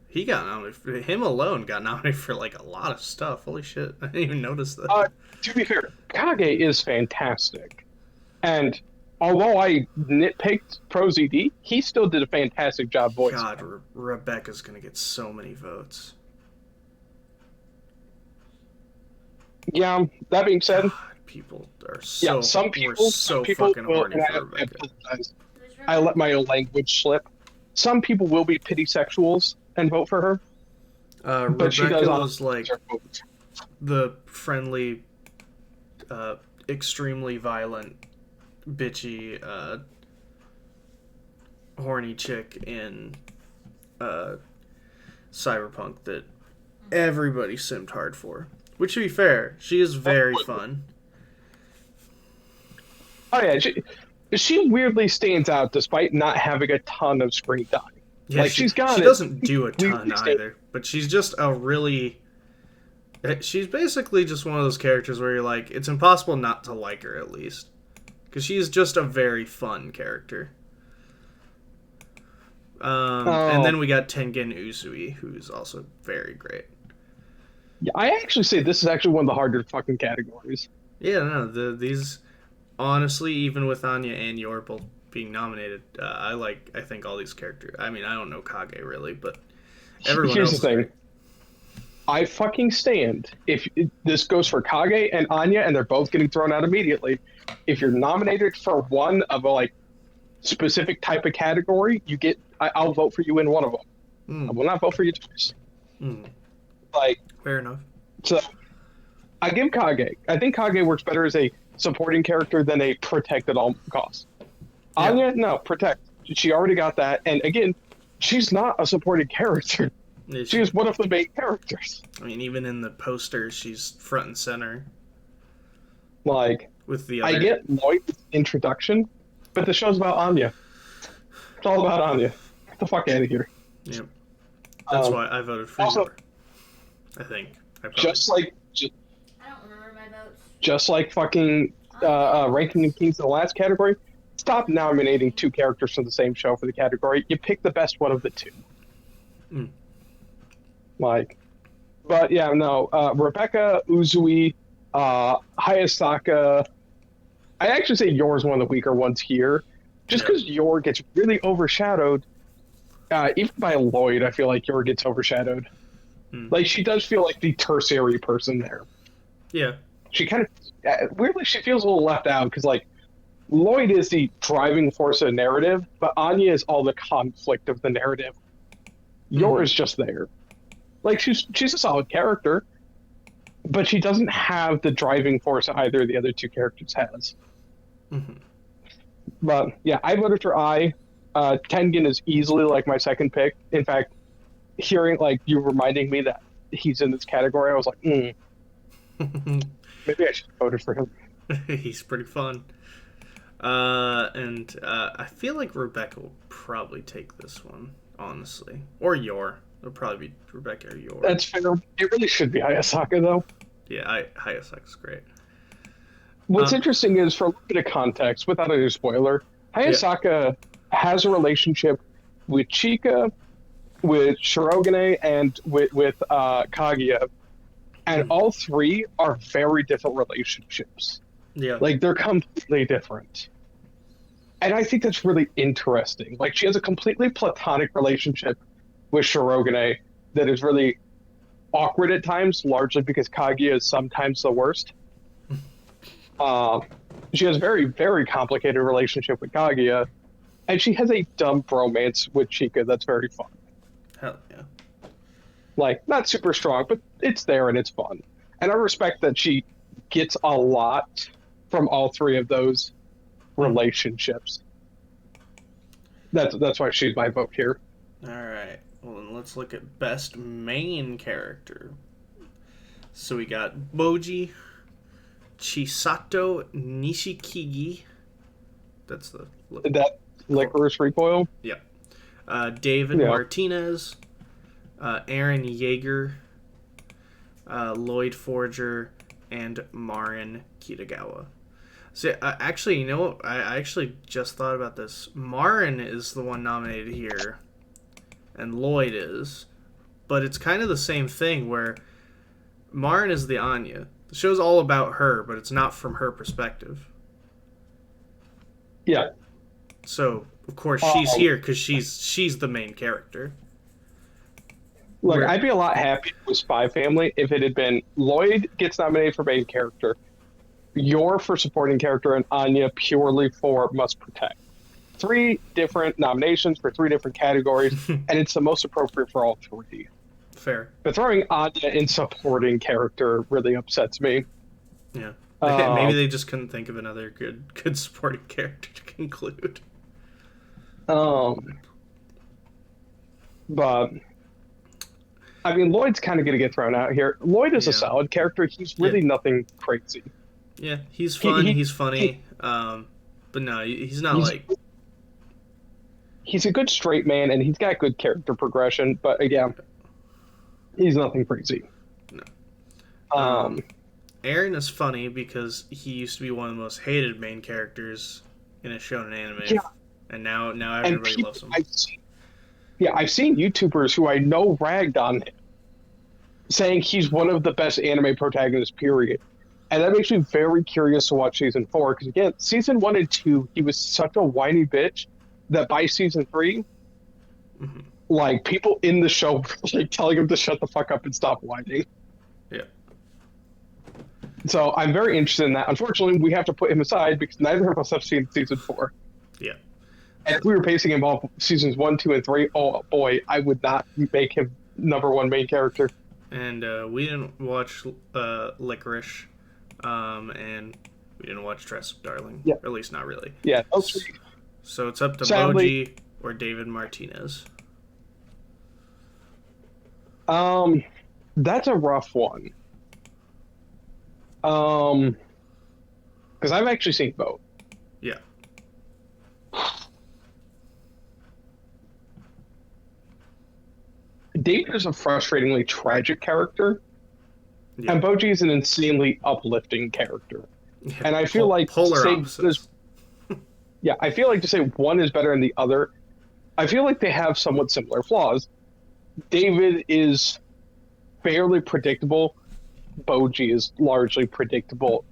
He got nominated. Him alone got nominated for like a lot of stuff. Holy shit! I didn't even notice that. To be fair, Kage is fantastic, and although I nitpicked ProZD, he still did a fantastic job voicing. God, Rebecca's gonna get so many votes. Yeah. That being said, God, people are so some people fucking will, horny and for Rebecca. I let my language slip. Some people will be pity sexuals and vote for her, but she Rebecca does was like the friendly, extremely violent, bitchy, horny chick in Cyberpunk that everybody simmed hard for. Which, to be fair, she is very fun. Oh yeah, she weirdly stands out despite not having a ton of screen time. Yeah, Like, she got she it. doesn't do a ton Weirdly either, but she's just a really. She's basically just one of those characters where you're like, it's impossible not to like her at least, because she's just a very fun character. And then we got Tengen Uzui, who's also very great. Yeah, I actually say this is actually one of the harder fucking categories. Yeah, no, these honestly, even with Anya and Yor both being nominated, I think all these characters. I mean, I don't know Kage really, but everyone Here's else. the thing. I fucking stand if this goes for Kage and Anya, and they're both getting thrown out immediately. If you're nominated for one of a like specific type of category, you get. I'll vote for you in one of them. I will not vote for you twice. Like, fair enough. So I give Kage. I think Kage works better as a supporting character than a protect at all costs. Yeah. Anya, no, protect. She already got that. And again, she's not a supporting character. She is one of the main characters. I mean, even in the posters, she's front and center. Like, with the other... I get Lloyd's introduction, but the show's about Anya. It's all about Anya. Get the fuck out of here. Yep. That's why I voted for Yor. I think. Just like... I don't remember my votes. Just like fucking ranking the kings in the last category, stop nominating two characters from the same show for the category. You pick the best one of the two. Like, but yeah, no. Rebecca, Uzui, Hayasaka. I actually say Yor is one of the weaker ones here, just because Yor gets really overshadowed. Even by Lloyd, I feel like Yor gets overshadowed. Like, she does feel like the tertiary person there. Yeah. She kind of weirdly she feels a little left out because like Lloyd is the driving force of the narrative, but Anya is all the conflict of the narrative. Yor is just there. Like she's a solid character, but she doesn't have the driving force either of the other two characters has. Mm-hmm. But yeah, I voted for I. Tengen is easily like my second pick. In fact, hearing like you reminding me that he's in this category, I was like, maybe I should have voted for him. He's pretty fun. And I feel like Rebecca will probably take this one, honestly. Or Yor. It'll probably be Rebecca or Yor. That's fair. It really should be Hayasaka, though. Yeah, Hayasaka's great. What's interesting is, for a little bit of context, without any spoiler, Hayasaka has a relationship with Chika, with Shirogane, and with Kaguya. And all three are very different relationships. Yeah. Like, they're completely different. And I think that's really interesting. Like, she has a completely platonic relationship with Shirogane that is really awkward at times, largely because Kaguya is sometimes the worst. She has a very, very complicated relationship with Kaguya, and she has a dumb bromance with Chika that's very fun. Hell yeah. Like, not super strong, but it's there and it's fun. And I respect that she gets a lot from all three of those relationships. That's why she's my vote here. All right. Well, then let's look at best main character. So we got Boji, Chisato Nishikigi. That's the That licorice recoil. Yeah. David Martinez, Aaron Yeager, Lloyd Forger, and Marin Kitagawa. So, actually, you know what? I actually just thought about this. Marin is the one nominated here, and Lloyd is. But it's kind of the same thing where Marin is the Anya. The show's all about her, but it's not from her perspective. Yeah. So, of course, she's here because she's the main character. Look, I'd be a lot happier with Spy Family if it had been Lloyd gets nominated for main character, Yor for supporting character, and Anya purely for Must Protect. 3 different nominations for 3 different categories, and it's the most appropriate for all 3. Fair. But throwing Anya in supporting character really upsets me. Yeah. Maybe they just couldn't think of another good supporting character to conclude. But I mean, Lloyd's kind of going to get thrown out here. Lloyd is a solid character. He's really nothing crazy. Yeah, he's fun. He's funny. But no, he's not like. He's a good straight man, and he's got good character progression. But again, he's nothing crazy. No. Aaron is funny because he used to be one of the most hated main characters in a shonen anime. Yeah. And now everybody loves him. I've seen YouTubers who I know ragged on him, saying he's one of the best anime protagonists, period. And that makes me very curious to watch season 4, because again, season 1 and 2, he was such a whiny bitch that by season 3, like, people in the show were like telling him to shut the fuck up and stop whining. Yeah. So I'm very interested in that. Unfortunately, we have to put him aside because neither of us have seen season 4. Yeah. And if we were pacing him off seasons 1, 2, and 3, oh boy, I would not make him number 1 main character. And we didn't watch Licorice, and we didn't watch Dress Up Darling. Yeah. Or at least not really. Yeah. So it's up to Boji or David Martinez. That's a rough one. Because I've actually seen both. Yeah. David is a frustratingly tragic character, and Boji is an insanely uplifting character. Yeah, and I feel like polar opposites. Yeah, I feel like to say one is better than the other, I feel like they have somewhat similar flaws. David is fairly predictable. Boji is largely predictable.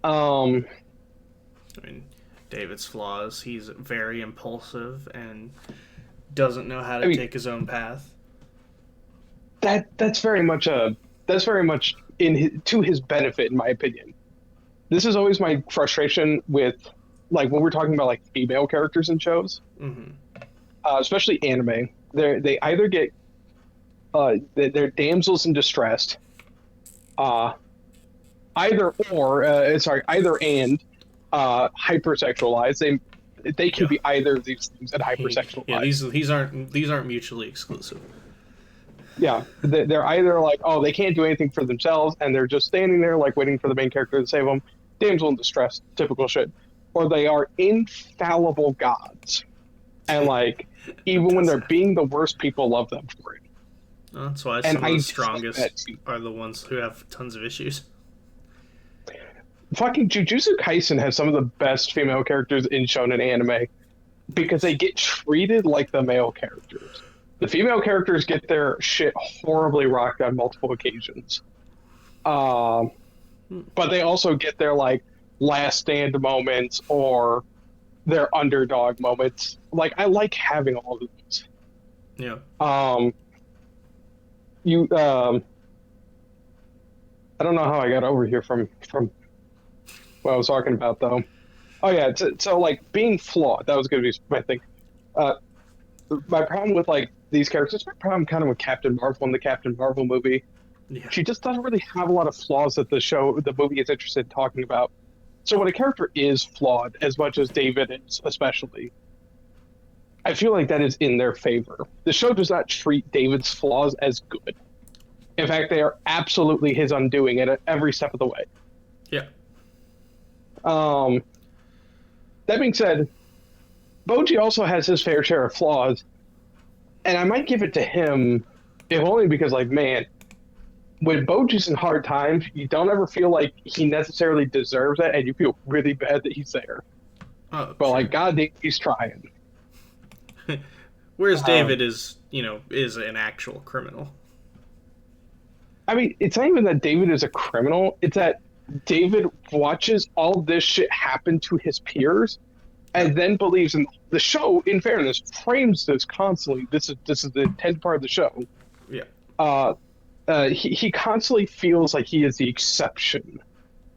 I mean, David's flaws, he's very impulsive and doesn't know how to take his own path. That's very much to his benefit, in my opinion. This is always my frustration with, like, when we're talking about like female characters in shows, especially anime. they either get they're damsels in distress, uh, either and hypersexualized. They can Yeah. be either of these things and Yeah, hypersexualized. these aren't mutually exclusive. Yeah, they're either like, oh, they can't do anything for themselves, and they're just standing there like waiting for the main character to save them. Damsel in distress, typical shit. Or they are infallible gods, and like That even when does they're happen. being the worst, people love them for it. That's why And some of I the dislike that strongest too. are the ones who have tons of issues. Fucking Jujutsu Kaisen has some of the best female characters in shonen anime because they get treated like the male characters. The female characters get their shit horribly rocked on multiple occasions. Um, but they also get their like last stand moments or their underdog moments. Like I like having all of these. Yeah. Um, you I don't know how I got over here from what I was talking about though. Oh yeah, so like being flawed. That was going to be my thing. Uh, my problem with like these characters, my problem kind of with Captain Marvel in the Captain Marvel movie. Yeah. She just doesn't really have a lot of flaws that the movie is interested in talking about. So when a character is flawed, as much as David is, especially, I feel like that is in their favor. The show does not treat David's flaws as good. In fact, they are absolutely his undoing at every step of the way. Yeah. Um, that being said, Boji also has his fair share of flaws, and I might give it to him, if only because, like, man, when Boji's in hard times, you don't ever feel like he necessarily deserves it, and you feel really bad that he's there. Oh, But, sure. like, God damn, he's trying. Whereas Um, David is an actual criminal. I mean, it's not even that David is a criminal, it's that David watches all this shit happen to his peers and then believes in the show. In fairness, frames this constantly. This is the intense part of the show. Yeah. He constantly feels like he is the exception.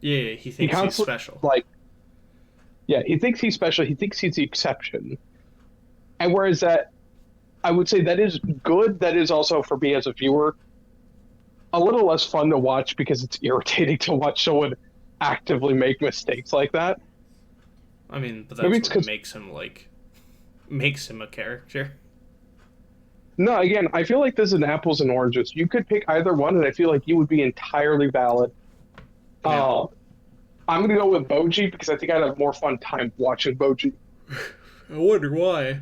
Yeah, he He thinks he's constantly special. like, yeah, he thinks he's special. He thinks he's the exception. And whereas that, I would say that is good. That is also for me as a viewer a little less fun to watch because it's irritating to watch someone actively make mistakes like that. I mean, but Maybe that's it's what 'cause makes him a character. no, again, I feel like this is an apples and oranges. You could pick either one, and I feel like you would be entirely valid. Yeah. I'm gonna go with Boji because I think I'd have more fun time watching Boji. I wonder why.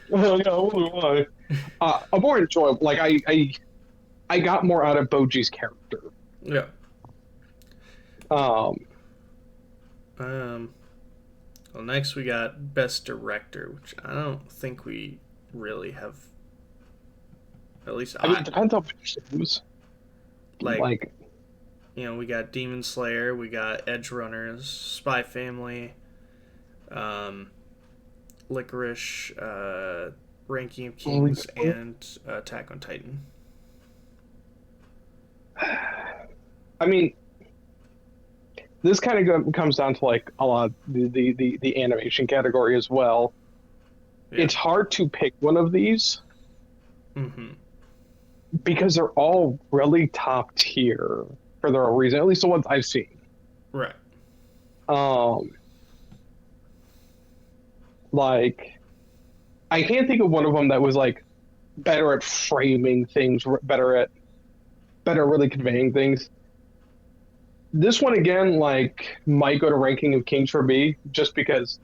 Well, yeah, I wonder why. A more enjoyable. Like I got more out of Boji's character. Yeah. Um, Well, next we got Best Director, which I don't think we really have. At least I mean, it depends on which shows. like we got Demon Slayer, we got Edge Runners, Spy Family, Licorice, Ranking of Kings, and Attack on Titan. I mean, this kind of comes down to like a lot of the animation category as well. Yeah. It's hard to pick one of these Mm-hmm. because they're all really top tier for their own reason. At least the ones I've seen. Right. Like I can't think of one of them that was like better at framing things, better really conveying things. This one again, like, might go to Ranking of Kings for me, just because,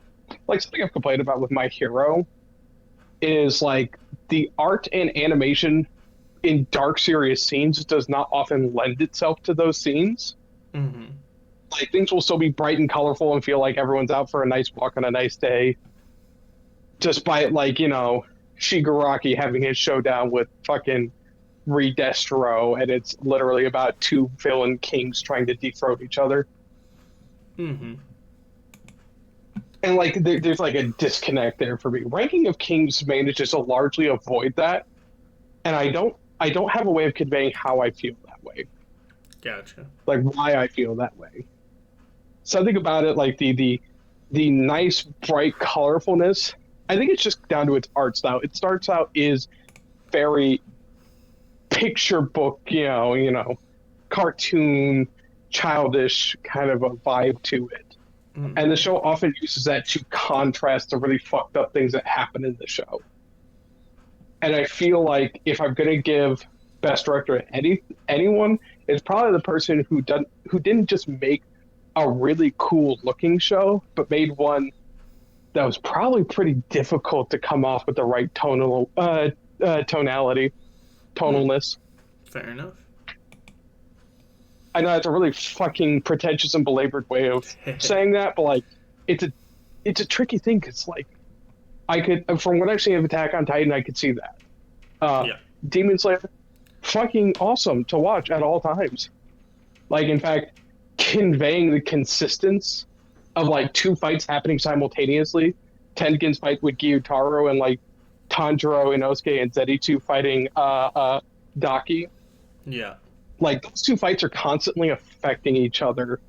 like, something I've complained about with My Hero is like the art and animation in dark, serious scenes does not often lend itself to those scenes. Mm-hmm. Like things will still be bright and colorful and feel like everyone's out for a nice walk on a nice day, despite like Shigaraki having his showdown with fucking Redestro, and it's literally about two villain kings trying to dethrone each other. Mm-hmm. And like there's like a disconnect there for me. Ranking of Kings manages to largely avoid that, and I don't have a way of conveying how I feel that way. Gotcha. Like why I feel that way. Something about it, like the nice bright colorfulness, I think it's just down to its art style. It starts out is very picture book, cartoon, childish kind of a vibe to it. And the show often uses that to contrast the really fucked up things that happen in the show. And I feel like if I'm gonna give best director to anyone, it's probably the person who didn't just make a really cool looking show, but made one that was probably pretty difficult to come off with the right tonality, tonalness. Fair enough. I know that's a really fucking pretentious and belabored way of saying that, but like, it's a tricky thing because like, I could, from what I've seen of Attack on Titan, I could see that. Yeah. Demon Slayer, fucking awesome to watch at all times. Like, in fact, conveying the consistency of like two fights happening simultaneously. Tengen's fight with Gyutaro and like Tanjiro Inosuke and Zetsu fighting Daki. Yeah. Like those two fights are constantly affecting each other,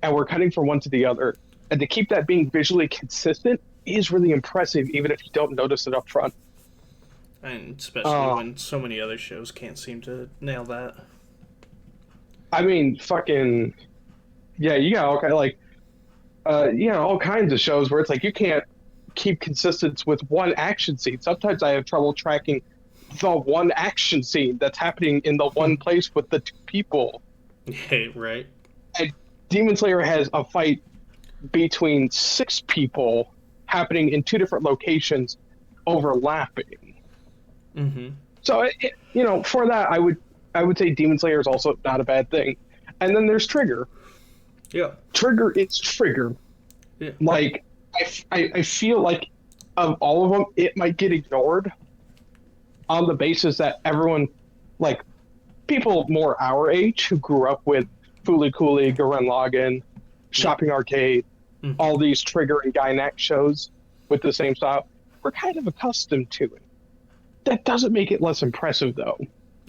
and we're cutting from one to the other. And to keep that being visually consistent is really impressive, even if you don't notice it up front. And especially when so many other shows can't seem to nail that. I mean, fucking yeah, you got all kinds of shows where it's like you can't keep consistent with one action scene. Sometimes I have trouble tracking the one action scene that's happening in the one place with the two people. Yeah, right. And Demon Slayer has a fight between 6 people happening in 2 different locations overlapping. Mm-hmm. So for that I would say Demon Slayer is also not a bad thing. And then there's Trigger. Yeah. Trigger, it's Trigger. Yeah. Like I feel like of all of them, it might get ignored on the basis that everyone, like people more our age who grew up with Fooly Cooly, Gurren Lagann, Shopping Arcade, all these Trigger and Gynax shows with the same style, we're kind of accustomed to it. That doesn't make it less impressive, though.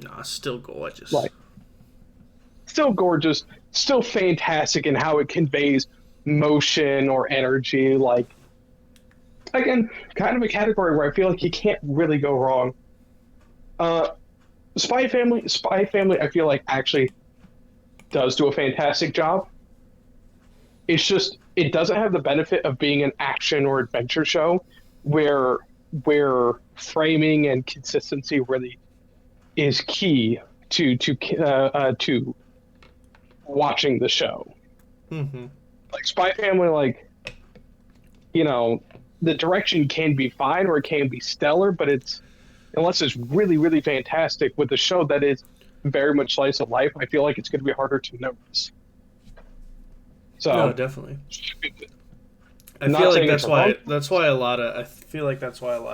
Nah, still gorgeous. Like, still gorgeous, still fantastic in how it conveys motion or energy. Like, again, kind of a category where I feel like you can't really go wrong. Spy Family, I feel like actually does do a fantastic job. It's just it doesn't have the benefit of being an action or adventure show where framing and consistency really is key to watching the show. Mm-hmm. Like Spy Family, like the direction can be fine or it can be stellar, but unless it's really, really fantastic with a show that is very much slice of life, I feel like it's going to be harder to notice. So, no, definitely. I feel like that's why a lot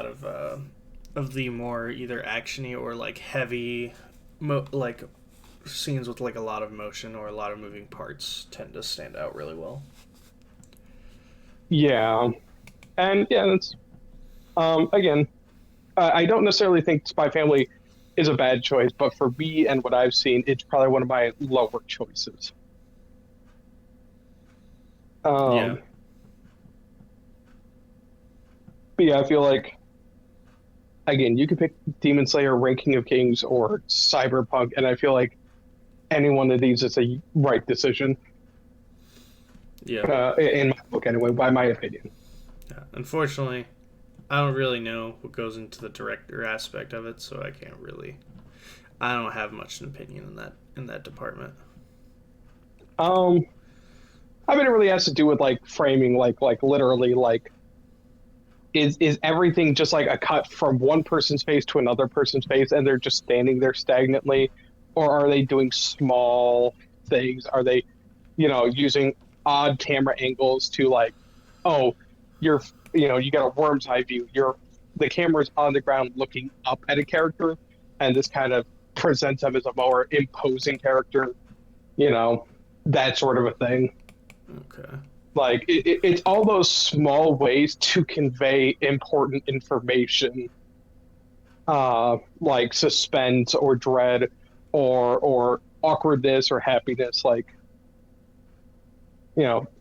of the more either actiony or like heavy, like scenes with like a lot of motion or a lot of moving parts tend to stand out really well. Yeah, and yeah, that's again. I don't necessarily think Spy Family is a bad choice, but for me and what I've seen, it's probably one of my lower choices. Yeah. But yeah, I feel like, again, you could pick Demon Slayer, Ranking of Kings, or Cyberpunk, and I feel like any one of these is a right decision. Yeah. In my book, anyway, by my opinion. Yeah. Unfortunately, I don't really know what goes into the director aspect of it, so I don't have much an opinion in that department. I mean, it really has to do with like framing, like literally, like is everything just like a cut from one person's face to another person's face, and they're just standing there stagnantly, or are they doing small things? Are they, using odd camera angles to like, oh, you got a worm's eye view. The camera's on the ground looking up at a character, and this kind of presents them as a more imposing character, that sort of a thing. Okay. Like it's all those small ways to convey important information, like suspense or dread, or awkwardness or happiness. Like,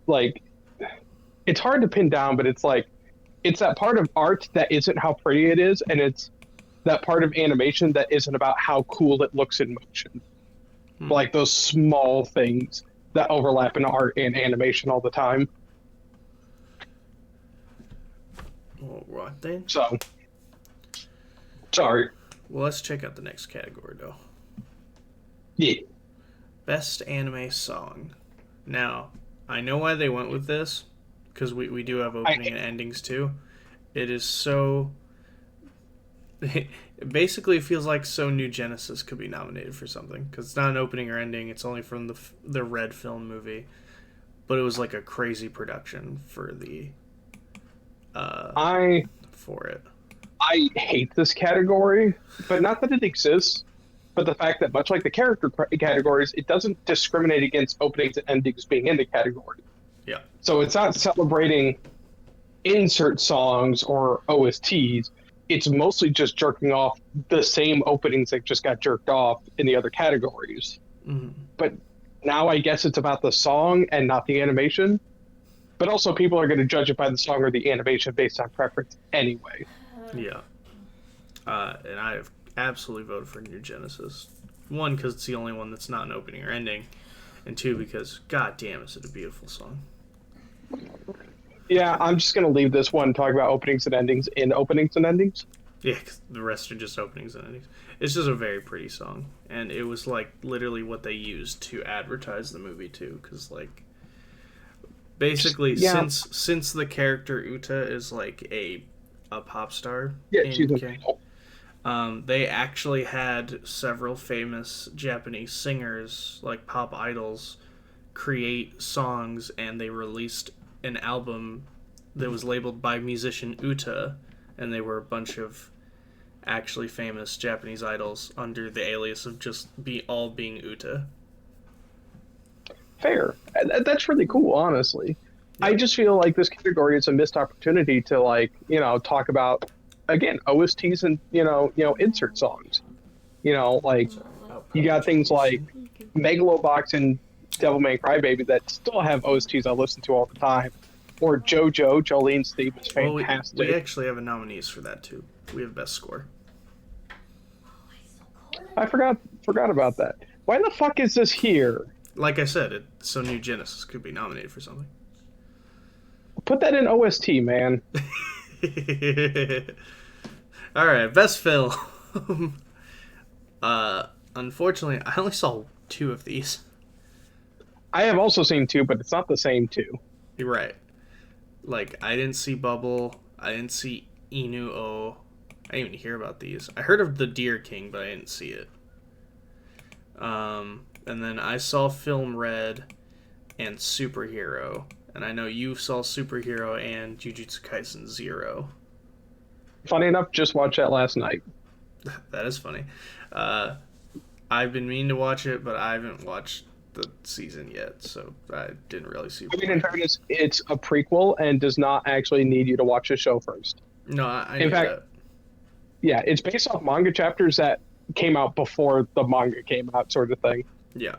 like it's hard to pin down, but it's like it's that part of art that isn't how pretty it is, and it's that part of animation that isn't about how cool it looks in motion. Like those small things that overlap in art and animation all the time. All right then. So, sorry. Well, let's check out the next category, though. Yeah. Best anime song. Now, I know why they went with this, because we do have opening and endings too. It is so... It basically feels like So New Genesis could be nominated for something, because it's not an opening or ending, it's only from the Red film movie. But it was like a crazy production for the... for it. I hate this category, but not that it exists, but the fact that much like the character categories, it doesn't discriminate against openings and endings being in the category. Yeah. So it's not celebrating insert songs or OSTs. It's mostly just jerking off the same openings that just got jerked off in the other categories. Mm-hmm. But now I guess it's about the song and not the animation. But also people are going to judge it by the song or the animation based on preference anyway. Yeah. And I have absolutely voted for New Genesis. One, because it's the only one that's not an opening or ending. And two, because, god damn, is it a beautiful song. Yeah, I'm just going to leave this one and talk about openings and endings in openings and endings. Yeah, because the rest are just openings and endings. It's just a very pretty song. And it was, like, literally what they used to advertise the movie, too. Because, like, basically, Yeah. since the character Uta is, like, a pop star. Yeah, she's a they actually had several famous Japanese singers, like pop idols, create songs, and they released an album that was labeled by musician Uta, and they were a bunch of actually famous Japanese idols under the alias of just all being Uta. fair. That's really cool, honestly. I just feel like this category is a missed opportunity to, like, talk about, again, OSTs and, insert songs. Like, you got things like Megalobox and Devilman Crybaby that still have OSTs I listen to all the time. Or JoJo, Jolene's theme is fantastic. We actually have a nominees for that, too. We have best score. I forgot about that. Why the fuck is this here? Like I said, So New Genesis could be nominated for something. Put that in OST, man. All right, best film. Unfortunately, I only saw 2 of these. I have also seen 2, but it's not the same 2. You're right. Like, I didn't see Bubble. I didn't see Inu O. I didn't even hear about these. I heard of The Deer King, but I didn't see it. And then I saw Film Red and Superhero. And I know you saw Superhero and Jujutsu Kaisen 0. Funny enough, just watched that last night. That is funny. I've been meaning to watch it, but I haven't watched the season yet, so I didn't really see. I mean, in fairness, it's a prequel and does not actually need you to watch the show first. No, I in fact, that. Yeah, it's based off manga chapters that came out before the manga came out, sort of thing. Yeah.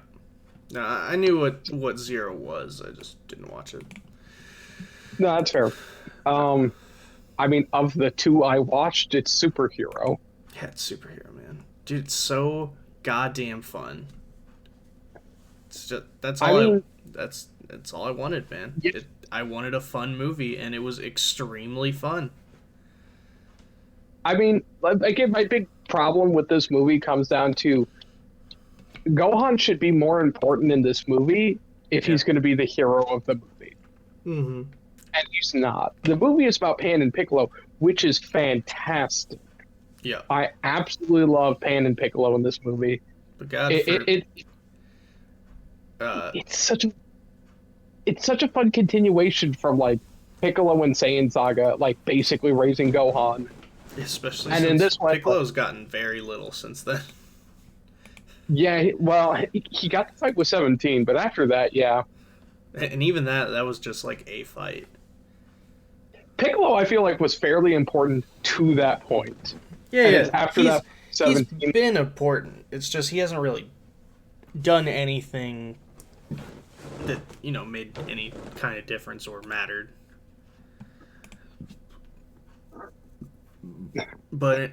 No, I knew what 0 was. I just didn't watch it. No, that's fair. I mean, of the 2 I watched, it's Superhero. Yeah, it's Superhero, man. Dude, it's so goddamn fun. It's just that's all that's all I wanted, man. Yeah. I wanted a fun movie, and it was extremely fun. I mean, again, my big problem with this movie comes down to Gohan should be more important in this movie if he's going to be the hero of the movie. Mm-hmm. And he's not. The movie is about Pan and Piccolo, which is fantastic. Yeah. I absolutely love Pan and Piccolo in this movie. But God, it's such a fun continuation from, like, Piccolo and Saiyan Saga, like, basically raising Gohan. Especially and since in this one, Piccolo's gotten very little since then. Yeah, well, he got the fight with 17, but after that, yeah. And even that was just like a fight. Piccolo, I feel like, was fairly important to that point. Yeah. After that, 17. He's been important. It's just he hasn't really done anything that, made any kind of difference or mattered. But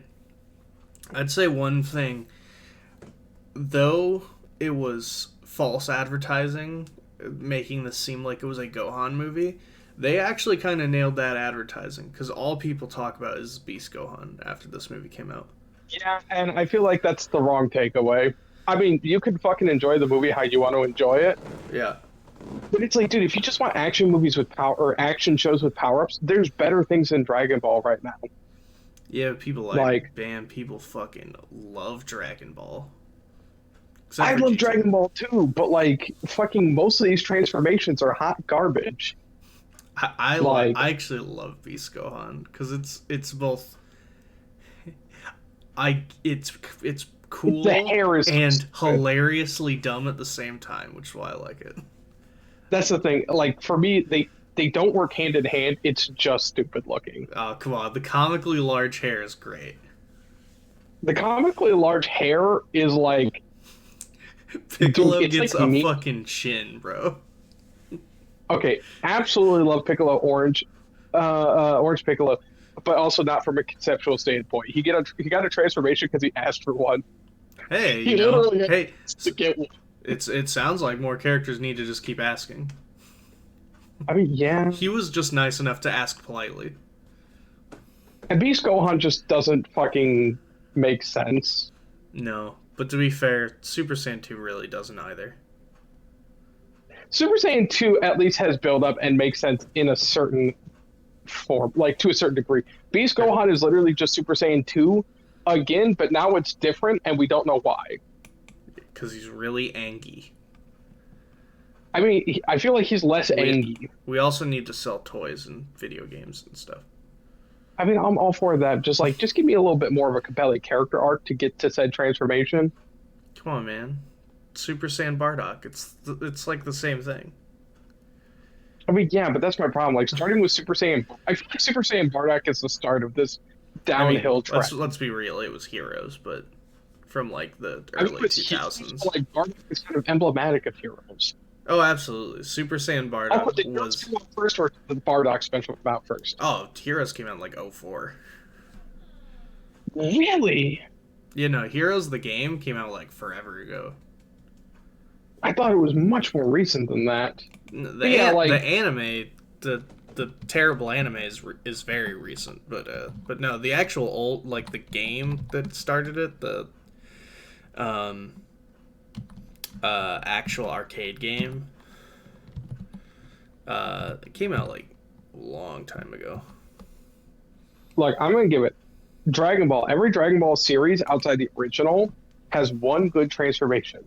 I'd say one thing, though it was false advertising, making this seem like it was a Gohan movie, they actually kind of nailed that advertising because all people talk about is Beast Gohan after this movie came out. Yeah, and I feel like that's the wrong takeaway. I mean, you can fucking enjoy the movie how you want to enjoy it, Yeah. but it's like, dude, if you just want action movies with power or action shows with power ups, there's better things than Dragon Ball right now. Yeah, people Like, bam, people fucking love Dragon Ball. Except I for love GT. Dragon Ball too, but like, fucking most of these transformations are hot garbage. Like, I actually love Beast Gohan because it's both it's cool the hair is and good. hilariously dumb at the same time, which is why I like it. That's the thing. Like for me, they don't work hand in hand. It's just stupid looking. Oh, come on, the comically large hair is great. The comically large hair is like, dude, Piccolo it's gets like a me. fucking chin, bro. Okay, absolutely love Piccolo Orange, Orange Piccolo, but also not from a conceptual standpoint. He got a transformation because he asked for one. Hey, He literally had hey, to get one. it sounds like more characters need to just keep asking. I mean, yeah, He was just nice enough to ask politely. and Beast Gohan just doesn't fucking make sense. No, but to be fair, Super Saiyan 2 really doesn't either. Super Saiyan 2 at least has build up and makes sense in a certain form, like to a certain degree. Beast Yeah, Gohan is literally just Super Saiyan 2 again, but now it's different and we don't know why. because he's really angry. I mean, I feel like he's less We angry. we also need to sell toys and video games and stuff. I mean, I'm all for that. Just give me a little bit more of a compelling character arc to get to said transformation. Come on, man. Super Saiyan Bardock. It's like the same thing. I mean, yeah, but that's my problem. Like starting with Super Saiyan, I feel like Super Saiyan Bardock is the start of this I mean, downhill trend. let's be real. It was Heroes, but from like the I mean, early but two thousands. like Bardock is kind of emblematic of heroes. Oh, absolutely. Super Saiyan Oh, Bardock did Heroes was. come out first, or did the Bardock special come out first? Oh, Heroes came out in like '04. Really? You know, Heroes the game came out like forever ago. I thought it was much more recent than that. But yeah, The like anime, the terrible anime is very recent, but no, the actual old like the game that started it, the um actual arcade game, it came out like a long time ago. I'm gonna give it Dragon Ball. Every Dragon Ball series outside the original has one good transformation.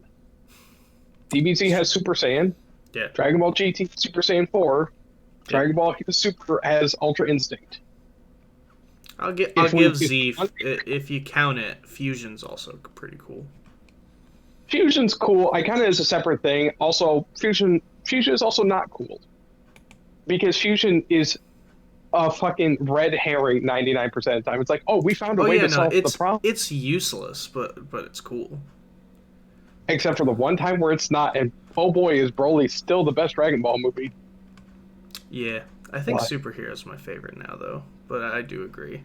DBZ has Super Saiyan. Yeah, Dragon Ball GT Super Saiyan 4. yeah. Dragon Ball Super has Ultra Instinct. I'll If we give if Z if you count it. Fusion's also pretty cool. Fusion's cool, I kind of is a separate thing. Also, Fusion is also not cool because Fusion is a fucking red herring 99% of the time. It's like, oh, we found a Oh way yeah, to no, solve the problem, it's useless, but it's cool. except for the one time where it's not. And oh boy, is Broly still the best Dragon Ball movie? Yeah, I think Like, Superhero's my favorite now, though. But I do agree.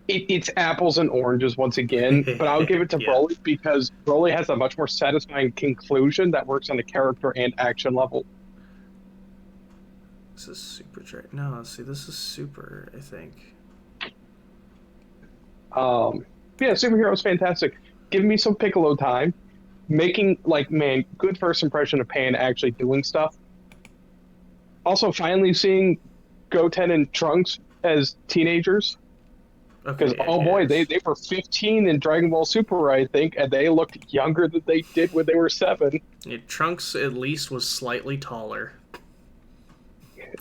it's apples and oranges once again, but I'll give it to Yeah, Broly because Broly has a much more satisfying conclusion that works on a character and action level. this is Super No, see, this is Super. I think. Yeah, Superhero is fantastic. Give me some Piccolo time. Making, like, man, good first impression of Pan actually doing stuff. Also, finally seeing Goten and Trunks as teenagers. Because, Okay, yeah, oh boy, yes. they were 15 in Dragon Ball Super, I think, and they looked younger than they did when they were 7. Yeah, Trunks at least was slightly taller.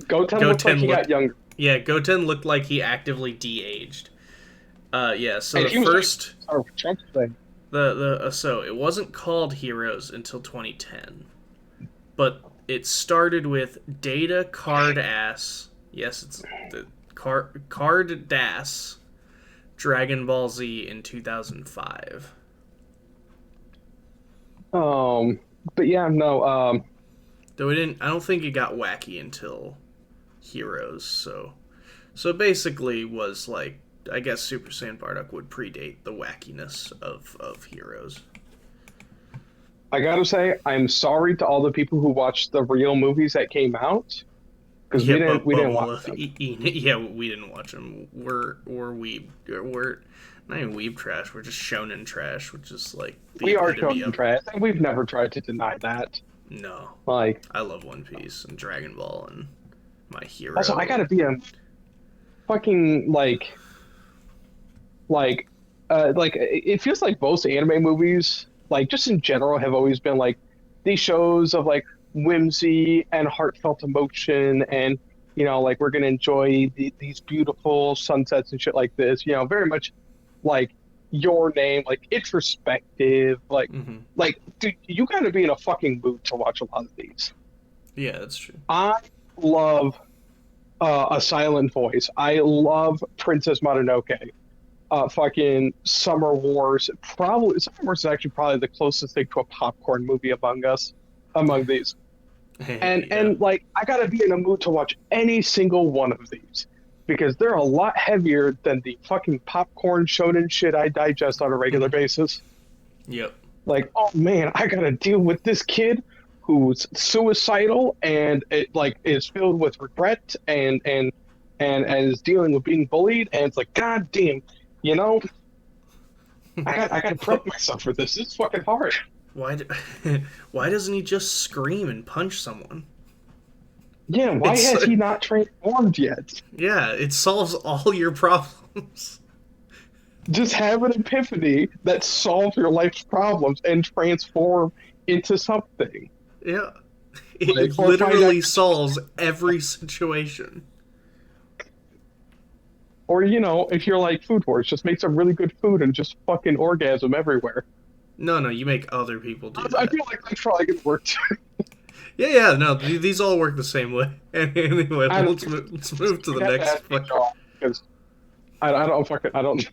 Goten looked like Goten he got looked. younger. Yeah, Goten looked like he actively de-aged. Yeah. So And the he was first like, oh, Trunks thing. the so it wasn't called Heroes until 2010, but it started with Data Card Ass. Yes, it's the Card Das Dragon Ball Z in 2005. But yeah, no, Though it didn't, I don't think it got wacky until Heroes. So it basically was like I guess Super Saiyan Bardock would predate the wackiness of Heroes. I gotta say, I'm sorry to all the people who watched the real movies that came out because Yeah, we but didn't we'll, watch them. yeah, we didn't watch them. We're not even weeb trash. We're just shonen trash, which is like the We are epitome showing of trash, and we've never tried to deny that. no. Like, I love One Piece and Dragon Ball and My Hero. also, I gotta be a fucking like it feels like most anime movies, like just in general, have always been like these shows of like whimsy and heartfelt emotion, and like we're gonna enjoy these beautiful sunsets and shit like this. Very much like Your Name, like introspective, Mm-hmm. like dude, you gotta be in a fucking mood to watch a lot of these. Yeah, that's true. I love A Silent Voice. I love Princess Mononoke. Fucking Summer Wars. Probably Summer Wars is actually probably the closest thing to a popcorn movie among these. And Yeah. like I gotta be in a mood to watch any single one of these because they're a lot heavier than the fucking popcorn shonen shit I digest on a regular basis. Yep. Like, oh man, I gotta deal with this kid who's suicidal and it like is filled with regret and is dealing with being bullied, and it's like, god damn, you know, I gotta prep myself for this. It's fucking hard. Why? Why doesn't he just scream and punch someone? Yeah, why It's has he not transformed yet? yeah, it solves all your problems. Just have an epiphany that solves your life's problems and transform into something. Yeah, Like, it or find out, literally solves every situation. or if you're like Food Wars, just make some really good food and just fucking orgasm everywhere. No, no, you make other people do I that. feel like that's probably gonna work too. Yeah, yeah, no, these all work the same way. Anyway, I don't, let's move to the we'd have to next ask fucking. HR because I don't fucking I don't.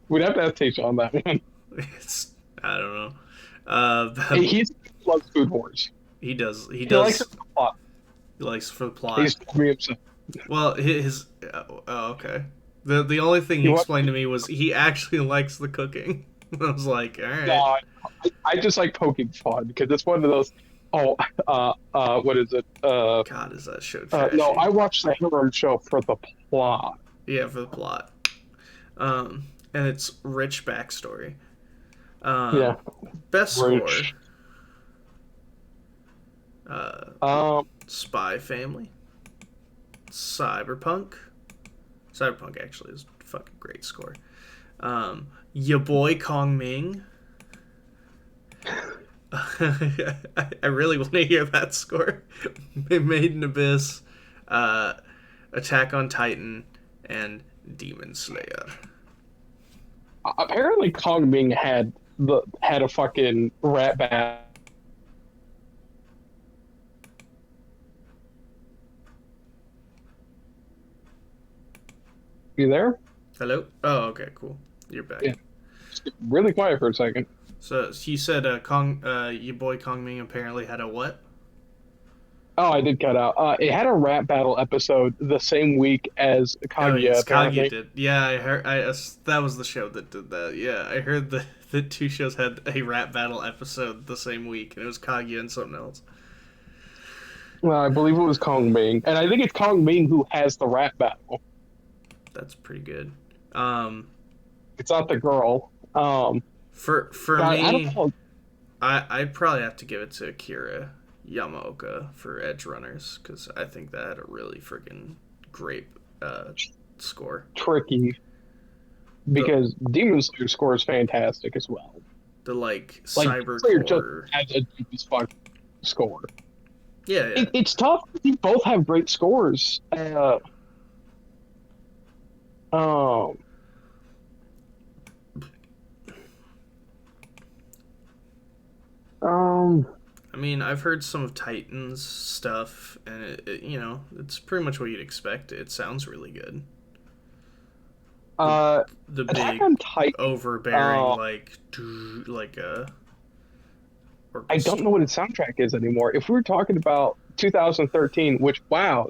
We'd have to ask Tasha on that one. It's, I don't know. Hey, he loves Food Wars. he does. He He likes it does. for the plot. He likes for the plot. He's told me himself. Well, his oh, okay. The only thing he You want? explained to me was he actually likes the cooking. I was like, all No, right. I just like poking fun because it's one of those. Oh, what is it? God, is that show trashy? No, I watched the Harem show for the plot. Yeah, for the plot. And it's rich backstory. Yeah, Best score. rich. Spy Family. Cyberpunk. Cyberpunk actually is a fucking great score. Ya boy Kong Ming. I really want to hear that score. Made in Abyss, Attack on Titan, and Demon Slayer. Apparently, Kong Ming had a fucking rat bat. You there? Hello? Oh, okay, cool. You're back. Yeah. Really quiet for a second. So you said your boy Kong Ming apparently had a what? Oh, I did cut out. It had a rap battle episode the same week as Oh, Kaguya. yes, Apparently. Kaguya did. Yeah, I heard. That was the show that did that. Yeah, I heard the two shows had a rap battle episode the same week, and it was Kaguya and something else. Well, I believe it was Kong Ming, and I think it's Kong Ming who has the rap battle. That's pretty good. It's not the girl. For God, me, I don't know. I'd probably have to give it to Akira Yamaoka for Edge Runners because I think that had a really freaking great score. Tricky because Demon Slayer score is fantastic as well. The like Demon Slayer just cybercore. has a deep as fuck score. Yeah, yeah. It's tough. You both have great scores. I mean, I've heard some of Titan's stuff, and it's pretty much what you'd expect. It sounds really good. The Attack big, on Titan. overbearing, like I don't know what its soundtrack is anymore. If we were talking about 2013, which wow,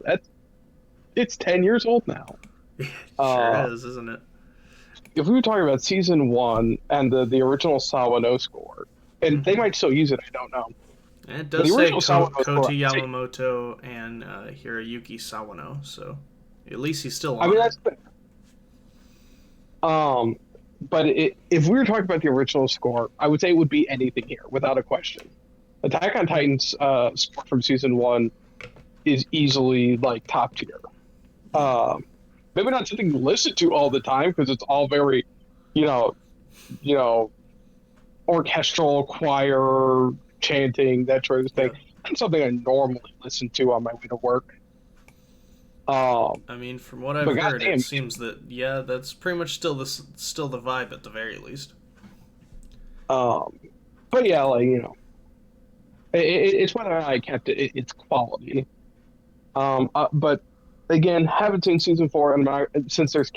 it's 10 years old now. It sure is, isn't it? if we were talking about season one and the original Sawano score, and they might still use it, I don't know. And it But does the say original Sawano Kota score, Yamamoto and Hiroyuki Sawano, so at least he's still I on mean, it. um, but if we were talking about the original score, I would say it would be anything here, without a question. Attack on Titan's score from season one is easily like top tier. Um, Maybe not something you listen to all the time because it's all very, you know, you know, orchestral, choir, chanting, that sort of thing. Yeah. Not something I normally listen to on my way to work. I mean, from what I've But heard, it goddamn, seems that yeah, that's pretty much still the vibe at the very least. um, but yeah, like it's whether or not I kept it. It's quality. But again, haven't seen season four, and since there's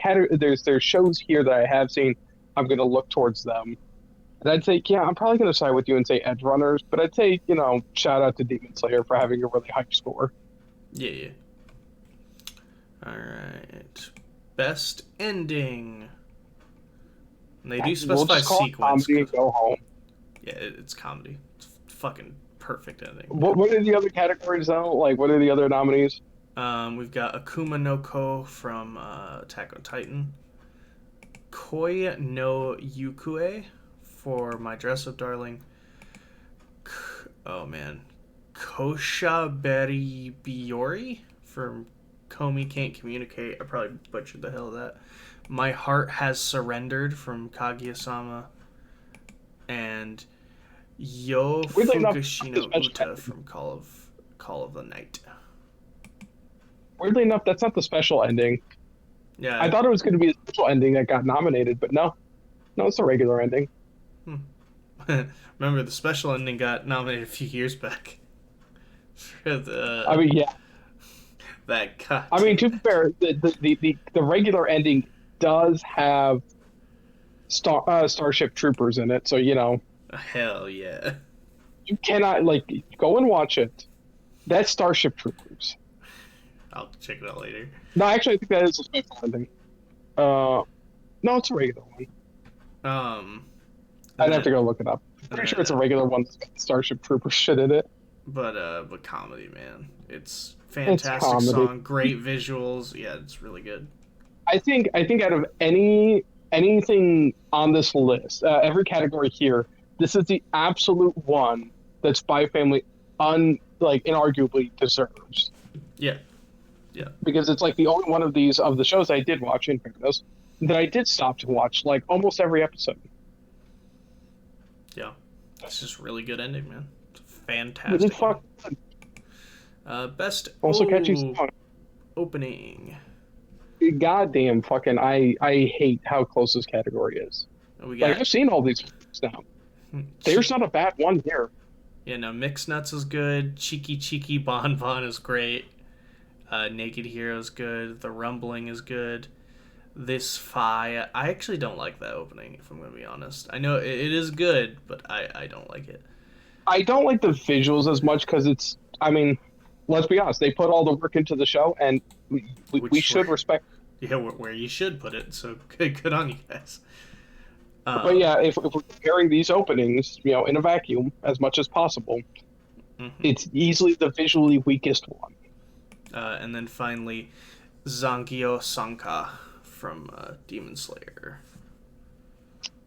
shows here that I have seen, I'm gonna look towards them. And I'd say, yeah, I'm probably gonna side with you and say Edge Runners, but I'd say, shout out to Demon Slayer for having a really high score. Yeah, yeah. All right. Best ending. And they do We'll specify just call it sequence. comedy and go home. Yeah, it's comedy. It's fucking perfect ending. What are the other categories though? Like, what are the other nominees? We've got Akuma no Ko from Attack on Titan. Koi no Yukue for My Dress Up Darling. Oh man. Kosha Beri Biori from Komi Can't Communicate. I probably butchered the hell of that. My Heart Has Surrendered from Kaguya-sama. And Yo Weirdly enough, Fukushino Uta from Call of the Night. weirdly enough, that's not the special ending. Yeah. I thought it was going to be a special ending that got nominated, but no, it's a regular ending. Remember, the special ending got nominated a few years back. For the. I mean, yeah. That god. I mean, to be fair, the regular ending does have Starship Troopers in it, so Hell yeah. you cannot go and watch it. That's Starship Troopers. I'll check it out later. No, actually, I think that is a special ending. No, it's a regular one. I'd have to go look it up. Pretty sure it's a regular one that's got Starship Troopers shit in it. But comedy, man. It's fantastic song, great visuals. Yeah, it's really good. I think out of anything on this list, every category here, this is the absolute one that Spy Family inarguably deserves. Yeah. Yeah. Because it's like the only one of these of the shows I did watch, in fairness, that I did stop to watch like almost every episode. Yeah. It's just really good ending, man. It's fantastic. Really fucking good. Best also catchy song. Opening. Goddamn fucking I hate how close this category is. We got, I've seen all these now. There's not a bad one here. Yeah, no, Mixed Nuts is good. Cheeky Cheeky Bon Bon is great. Naked Hero is good. The Rumbling is good. This Fi, I actually don't like that opening, if I'm going to be honest. I know it is good, but I don't like it. I don't like the visuals as much because it's, I mean, let's be honest, they put all the work into the show, and we should respect. Yeah, where you should put it, so good on you guys. But yeah, if we're comparing these openings, in a vacuum, as much as possible, it's easily the visually weakest one. And then finally, Zangyo Sanka from Demon Slayer.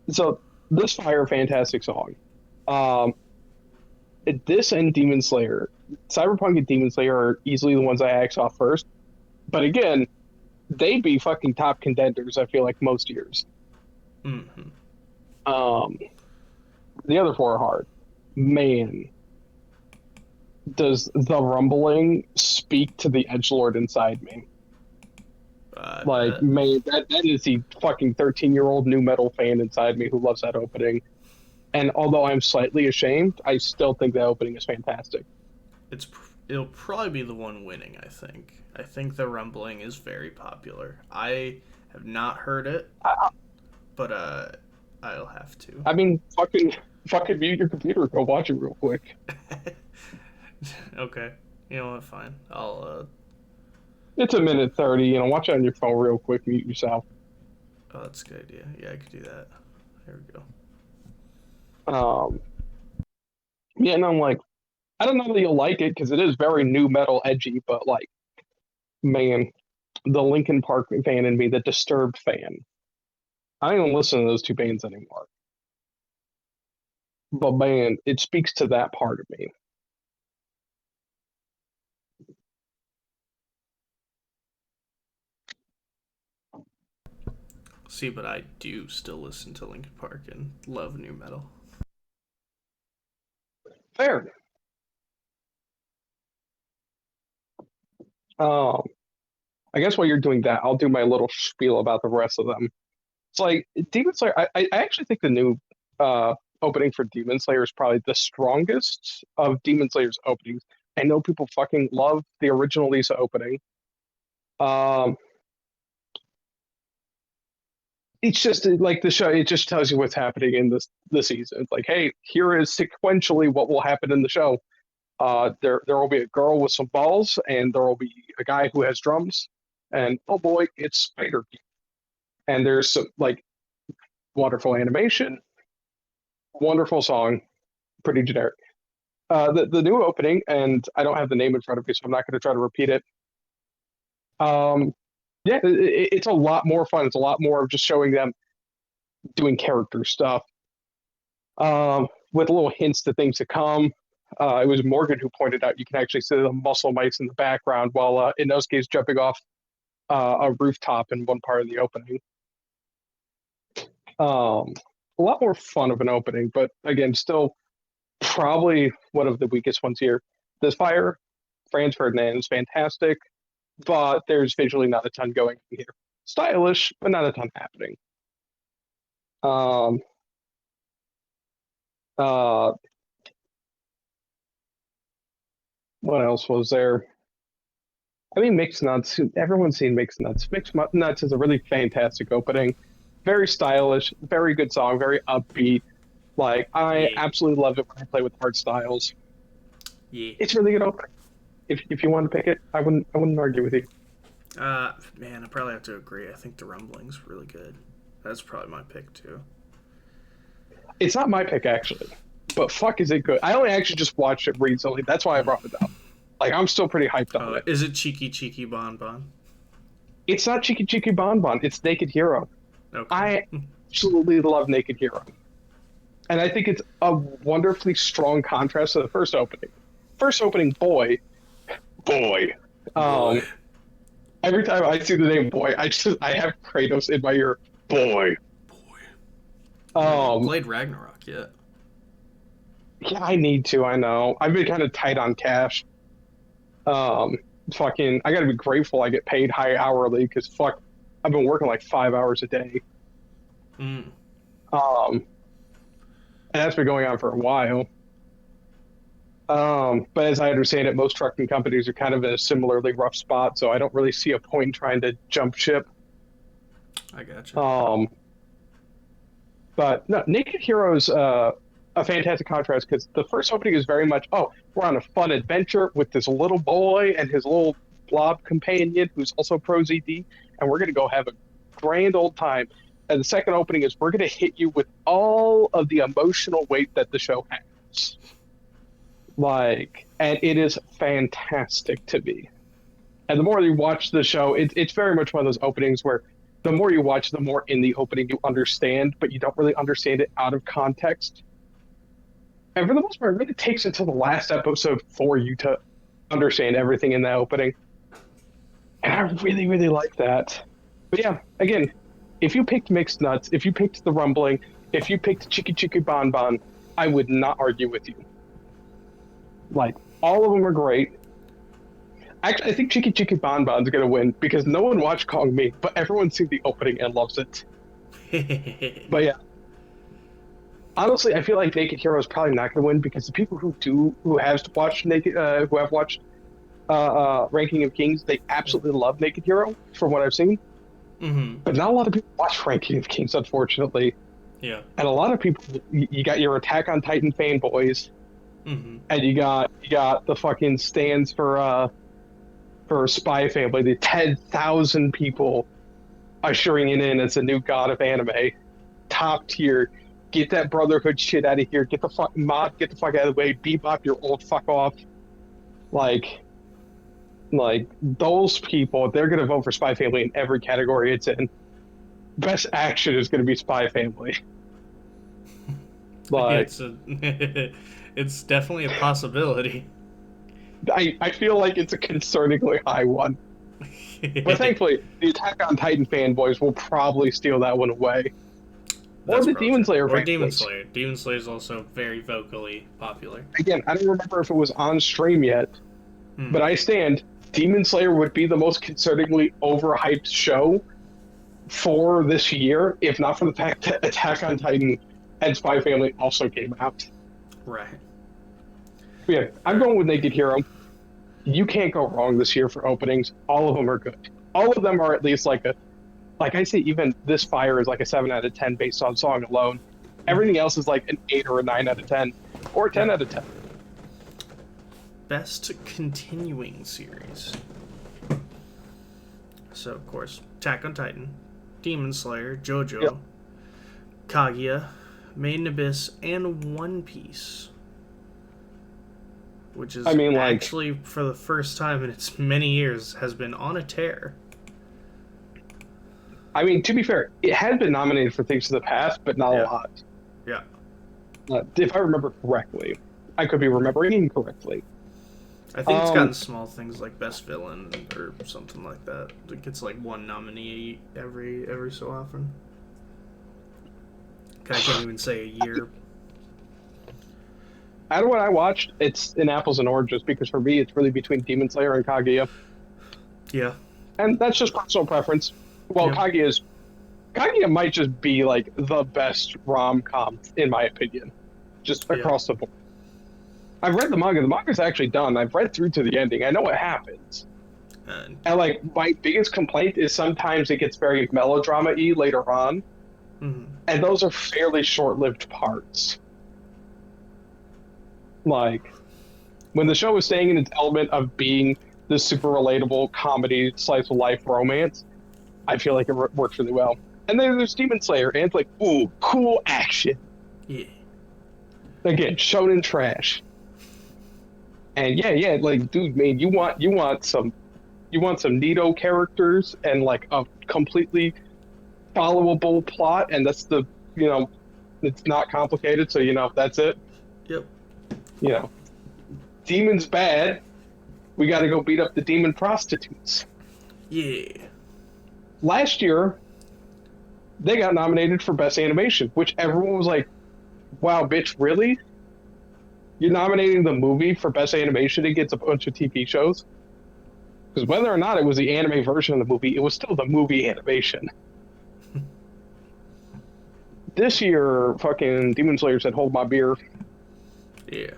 So this fire fantastic song. This and Demon Slayer, Cyberpunk and Demon Slayer are easily the ones I axe off first. But again, they'd be fucking top contenders, I feel like, most years. Mm-hmm. The other four are hard. Man, does the rumbling speak to the edgelord inside me? Man, that is the fucking 13-year-old new metal fan inside me who loves that opening. And although I'm slightly ashamed, I still think that opening is fantastic. It'll probably be the one winning, I think. I think the rumbling is very popular. I have not heard it, but I'll have to. I mean, fucking mute your computer. Go watch it real quick. Okay. You know what? Fine. I'll. It's a minute 30. Watch it on your phone real quick. Mute yourself. Oh, that's a good idea. Yeah, I could do that. There we go. Um, yeah, and I'm like, I don't know that you'll like it because it is very new metal edgy, but like, man, the Linkin Park fan in me, the Disturbed fan, I don't even listen to those two bands anymore. But man, it speaks to that part of me. See, but I do still listen to Linkin Park and love new metal. Fair. Um, I guess while you're doing that, I'll do my little spiel about the rest of them. It's like Demon Slayer. I actually think the new uh, opening for Demon Slayer is probably the strongest of Demon Slayer's openings. I know people fucking love the original Lisa opening. Um, it's just like the show. It just tells you what's happening in the season. It's like, hey, here is sequentially what will happen in the show. There will be a girl with some balls, and there will be a guy who has drums, and oh boy, it's Spider. And there's some like wonderful animation, wonderful song, pretty generic. The new opening, and I don't have the name in front of me, so I'm not going to try to repeat it. Um, yeah, it's a lot more fun. It's a lot more of just showing them doing character stuff, with little hints to things to come. It was Morgan who pointed out you can actually see the muscle mice in the background while Inosuke's jumping off a rooftop in one part of the opening. A lot more fun of an opening, but again, still probably one of the weakest ones here. This fire, Franz Ferdinand is fantastic, but there's visually not a ton going on here. Stylish, but not a ton happening. Um, uh, what else was there? I mean, Mixed Nuts. Everyone's seen Mixed Nuts. Mixed Nuts is a really fantastic opening. Very stylish, very good song, very upbeat. Like, I Yeah. absolutely love it when I play with hard styles. Yeah. It's really good opening. If you want to pick it, I wouldn't argue with you. Man, I probably have to agree. I think the Rumbling's really good. That's probably my pick too. It's not my pick actually, but fuck, is it good? I only actually just watched it recently. That's why I brought it up. Like, I'm still pretty hyped on it. Is it Cheeky Cheeky Bon Bon? It's not Cheeky Cheeky Bon Bon. It's Naked Hero. Okay. I absolutely love Naked Hero, and I think it's a wonderfully strong contrast to the first opening. First opening, boy. Um, Boy. every time I see the name boy, I have Kratos in my ear. Boy. Played Ragnarok yet? Yeah, I need to. I know. I've been kind of tight on cash. Fucking, I gotta be grateful I get paid high hourly because fuck, I've been working like 5 hours a day. Mm. And that's been going on for a while. But as I understand it, most trucking companies are kind of in a similarly rough spot, so I don't really see a point in trying to jump ship. I gotcha. But no, Naked Heroes, a fantastic contrast because the first opening is very much, oh, we're on a fun adventure with this little boy and his little blob companion who's also pro ZD, and we're going to go have a grand old time. And the second opening is we're going to hit you with all of the emotional weight that the show has. Like, and it is fantastic to me. And the more you watch the show, it's very much one of those openings where the more you watch, the more in the opening you understand, but you don't really understand it out of context. And for the most part, it really takes until the last episode for you to understand everything in that opening. And I really, really like that. But yeah, again, if you picked Mixed Nuts, if you picked The Rumbling, if you picked Chicky Chicky Bon Bon, I would not argue with you. Like, all of them are great. Actually, I think Chicky Chicky Bon Bon's going to win because no one watched Kong Me, but everyone's seen the opening and loves it. But yeah. Honestly, I feel like Naked Hero is probably not going to win because the people who have watched Ranking of Kings, they absolutely love Naked Hero from what I've seen. Mm-hmm. But not a lot of people watch Ranking of Kings, unfortunately. Yeah. And a lot of people, you got your Attack on Titan fanboys, and you got the fucking stands for Spy Family, the 10,000 people ushering it in as a new god of anime. Top tier. Get that Brotherhood shit out of here. Get the fuck get the fuck out of the way. Bebop your old fuck off. Like those people, they're gonna vote for Spy Family in every category it's in. Best action is gonna be Spy Family. Like it's definitely a possibility. I feel like it's a concerningly high one. But thankfully, the Attack on Titan fanboys will probably steal that one away. That's or the probably Demon true. Slayer Or fanboys. Demon Slayer. Demon Slayer is also very vocally popular. Again, I don't remember if it was on stream yet, but I stand. Demon Slayer would be the most concerningly overhyped show for this year, if not for the fact that Attack on Titan and Spy Family also came out. Right. But yeah, I'm going with Naked Hero. You can't go wrong this year for openings. All of them are good. All of them are at least like I say, even This Fire is like a 7 out of 10 based on song alone. Everything else is like an 8 or a 9 out of 10 or a 10 out of 10. Best continuing series. So, of course, Attack on Titan, Demon Slayer, JoJo, Kaguya, Made in Abyss, and One Piece. Which is actually, for the first time in its many years, has been on a tear. I mean, to be fair, it has been nominated for things in the past, but not a lot. Yeah. If I remember correctly. I could be remembering incorrectly. I think it's gotten small things like Best Villain or something like that. It gets like one nominee every so often. I can't even say a year. Out of what I watched, it's in apples and oranges because for me, it's really between Demon Slayer and Kaguya. Yeah. And that's just personal preference. Well, Yeah. Kaguya might just be like the best rom-com in my opinion, just across the board. I've read the manga. The manga's actually done. I've read through to the ending. I know what happens. And like my biggest complaint is sometimes it gets very melodrama-y later on, and those are fairly short-lived parts. Like when the show is staying in its element of being this super relatable comedy slice of life romance, I feel like it works really well. And then there's Demon Slayer, and it's like, ooh, cool action. Yeah. Again, shonen trash. And yeah, like, dude, man, you want some neato characters and like a completely followable plot, and that's it's not complicated, so that's it. Yep. Demon's bad. We got to go beat up the demon prostitutes. Yeah. Last year, they got nominated for Best Animation, which everyone was like, wow, bitch, really? You're nominating the movie for Best Animation against a bunch of TV shows? Because whether or not it was the anime version of the movie, it was still the movie animation. This year, fucking Demon Slayer said, hold my beer. Yeah.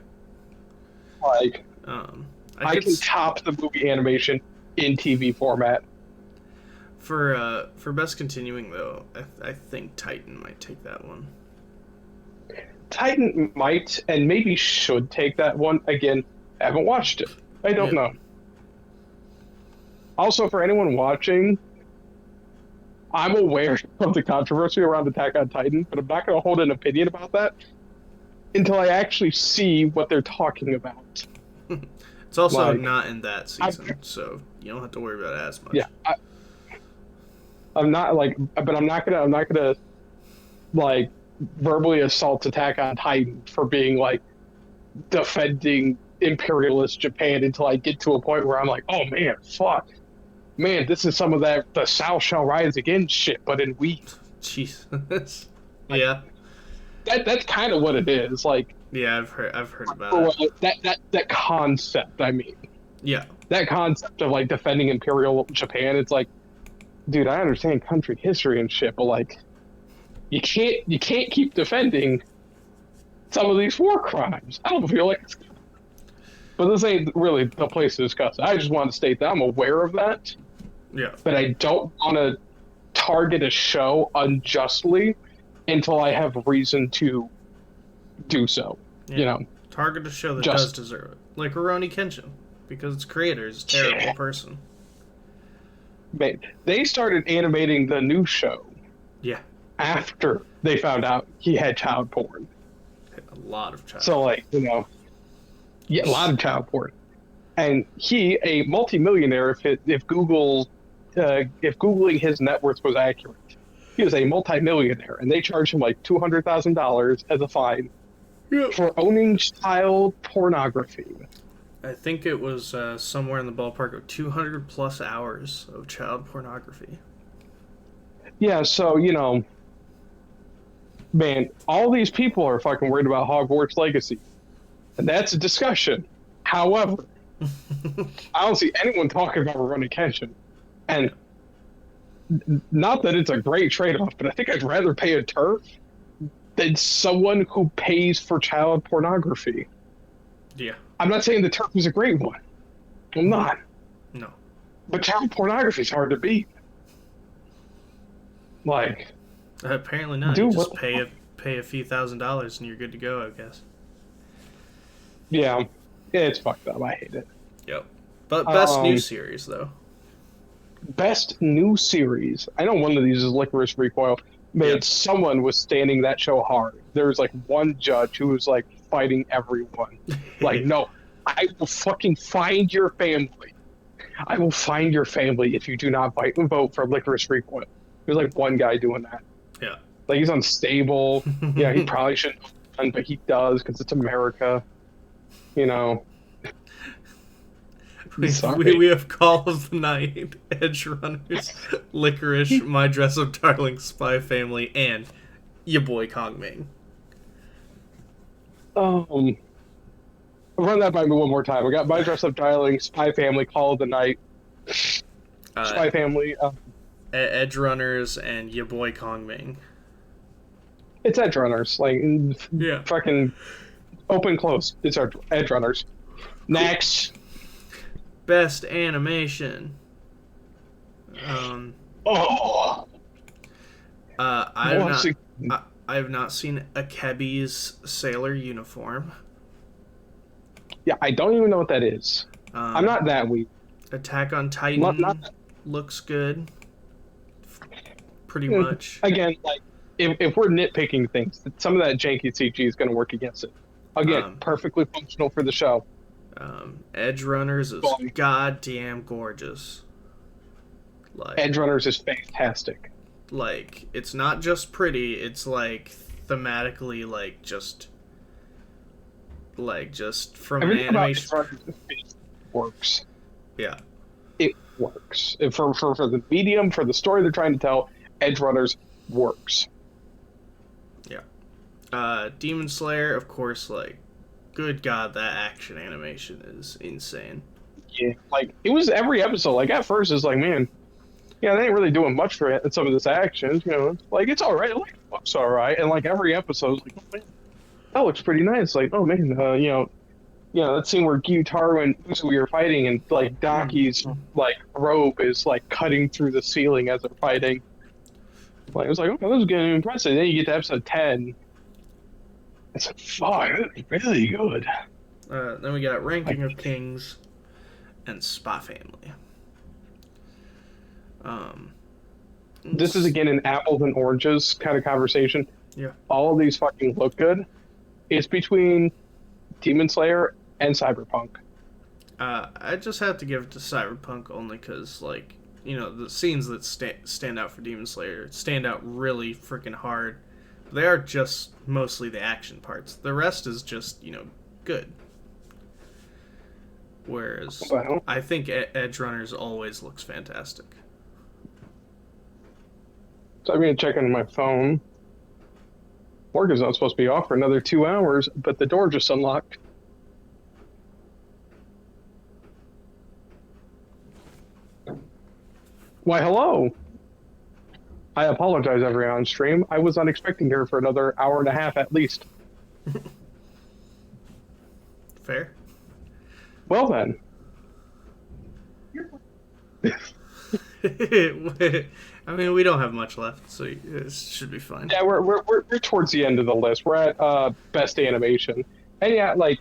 Like, I can top the movie animation in TV format. For Best Continuing, though, I think Titan might take that one. Titan might and maybe should take that one. Again, I haven't watched it. I don't know. Also, for anyone watching, I'm aware of the controversy around Attack on Titan, but I'm not going to hold an opinion about that until I actually see what they're talking about. It's also not in that season, so you don't have to worry about it as much. Yeah, I'm not but I'm not gonna like verbally assault Attack on Titan for being like defending imperialist Japan until I get to a point where I'm like, oh man, fuck, man, this is some of that the South shall rise again shit, but in wheat. Jesus. Yeah. That's kind of what it is. Like, yeah, I've heard about it. That concept. I mean, yeah, that concept of like defending imperial Japan. It's like, dude, I understand country history and shit, but like, you can't keep defending some of these war crimes. I don't feel like it's good. But this ain't really the place to discuss it. I just want to state that I'm aware of that. Yeah. But I don't want to target a show unjustly until I have reason to do so. Yeah. Target a show that does deserve it. Like Rurouni Kenshin. Because its creator is a terrible person. They started animating the new show Yeah, after they found out he had child porn. a lot of child. So, like, yeah, a lot of child porn. And he, a multimillionaire, if googling his net worth was accurate, he was a multimillionaire, and they charged him like $200,000 as a fine Yep. for owning child pornography. I think it was somewhere in the ballpark of 200 plus hours of child pornography. Yeah, so man, all these people are fucking worried about Hogwarts Legacy, and that's a discussion. However, I don't see anyone talking about Rurouni Kenshin, and not that it's a great trade-off, but I think I'd rather pay a turf than someone who pays for child pornography. Yeah. I'm not saying the turf is a great one. I'm not. No. But child pornography is hard to beat. Like, Apparently not. dude, You just what pay a few $1,000s and you're good to go, I guess. yeah, it's fucked up. I hate it. Yep. But best new series though. Best new series. I know one of these is Licorice Recoil. Man, Yep. someone was standing that show hard. There was like one judge who was like fighting everyone. Like, no, I will fucking find your family. I will find your family if you do not vote for Licorice Recoil. There's like one guy doing that. Yeah. Like, he's unstable. Yeah, he probably shouldn't have done, but he does because it's America. Sorry. We have Call of the Night, Edge Runners, Licorice, My Dress Up Darling, Spy Family, and your boy Kong Ming. Run that by me one more time. I got My Dress Up Darling, Spy Family, Call of the Night, Spy Family. Edge Runners, and your boy Kong Ming. It's Edge Runners. Like, Yeah. fucking open, close. It's our Edge Runners. Next. Best animation. Oh. I have not seen Akebi's sailor uniform. Yeah, I don't even know what that is. I'm not that weak. Attack on Titan looks good. Pretty much. Again, like, if we're nitpicking things, some of that janky CG is going to work against it. Again, perfectly functional for the show. Edge Runners is goddamn gorgeous. Like, Edge Runners is fantastic. Like, it's not just pretty, it's like thematically just from Everything an about animation Edge Runners works. Yeah. It works. For the medium, for the story they're trying to tell, Edge Runners works. Yeah. Demon Slayer, of course, like, good God, that action animation is insane. Yeah, like, it was every episode. Like, at first, it's like, man, yeah, they ain't really doing much for it in some of this action. Like, it's all right. Like, it looks all right. And, like, every episode, like, oh, man, that looks pretty nice. Like, oh, man, that scene where Gyutaro and Uzui are fighting, and, like, Daki's, like, robe is, like, cutting through the ceiling as they're fighting. Like, it was like, okay, this is getting impressive. Then you get to episode 10. It's like, fuck, that's really good. Then we got Ranking of Kings and Spy Family. This is, again, an apples and oranges kind of conversation. Yeah. All of these fucking look good. It's between Demon Slayer and Cyberpunk. I just have to give it to Cyberpunk only because, like, the scenes that stand out for Demon Slayer stand out really freaking hard. They are just mostly the action parts. The rest is just, good. Whereas I think Edge Runners always looks fantastic. So I'm going to check on my phone. Work is not supposed to be off for another 2 hours, but the door just unlocked. Why, hello. I apologize, everyone on stream. I was not expecting her for another hour and a half at least. Fair. Well then. I mean, we don't have much left, so it should be fine. Yeah, we're towards the end of the list. We're at best animation, and yeah, like,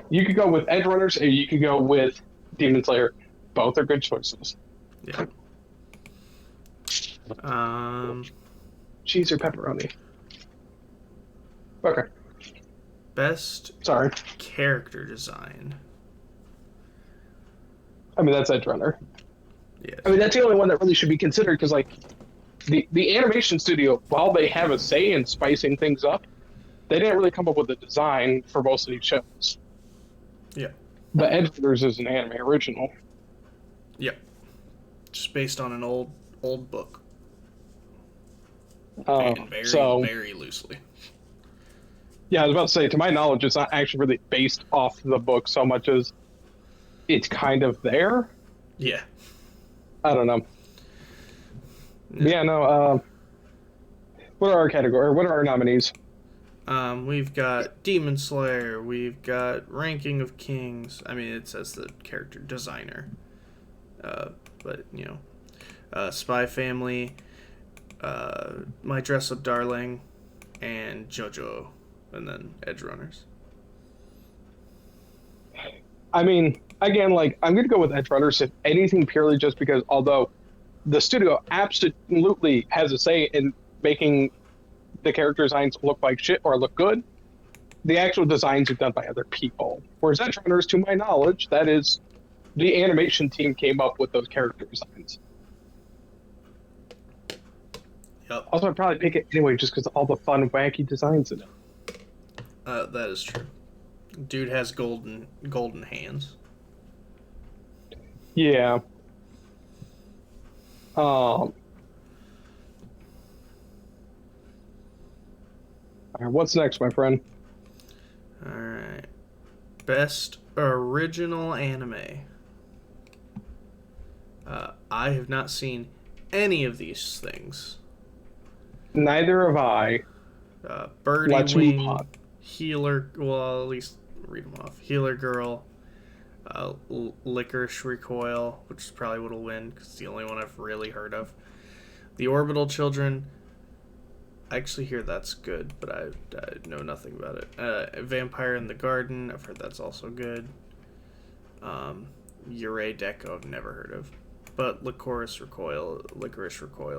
you could go with Edge Runners, or you could go with Demon Slayer. Both are good choices. Yeah. Cheese or pepperoni? Okay. Best Sorry. character design. I mean, that's Edge Runner. Yes. I mean, that's the only one that really should be considered because, like, the animation studio, while they have a say in spicing things up, they didn't really come up with a design for most of these shows. Yeah. The Edge Runners is an anime original. Yep. Just based on an old book. And very loosely. Yeah, I was about to say, to my knowledge, it's not actually really based off the book so much as it's kind of there. Yeah. I don't know. Yeah, no. What are our category? What are our nominees? We've got Demon Slayer. We've got Ranking of Kings. I mean, it says the character designer. But, you know. Spy Family. My Dress Up Darling. And JoJo. And then Edge Runners. I mean, again, like, I'm going to go with Edge Runners, if anything, purely just because, although the studio absolutely has a say in making the character designs look like shit or look good, the actual designs are done by other people. Whereas Edge Runners, to my knowledge, that is the animation team came up with those character designs. Yep. Also, I'd probably pick it anyway just because of all the fun, wacky designs in it. That is true. Dude has golden hands. Yeah. All right, what's next, my friend? All right. Best original anime. I have not seen any of these things. Neither have I. Birdie Let's move Wing, on. Healer. Well, at least read them off. Healer Girl, Licorice Recoil, which is probably what'll win because it's the only one I've really heard of. The Orbital Children. I actually hear that's good, but I know nothing about it. Vampire in the Garden. I've heard that's also good. Yurei Deco. I've never heard of, but Licorice Recoil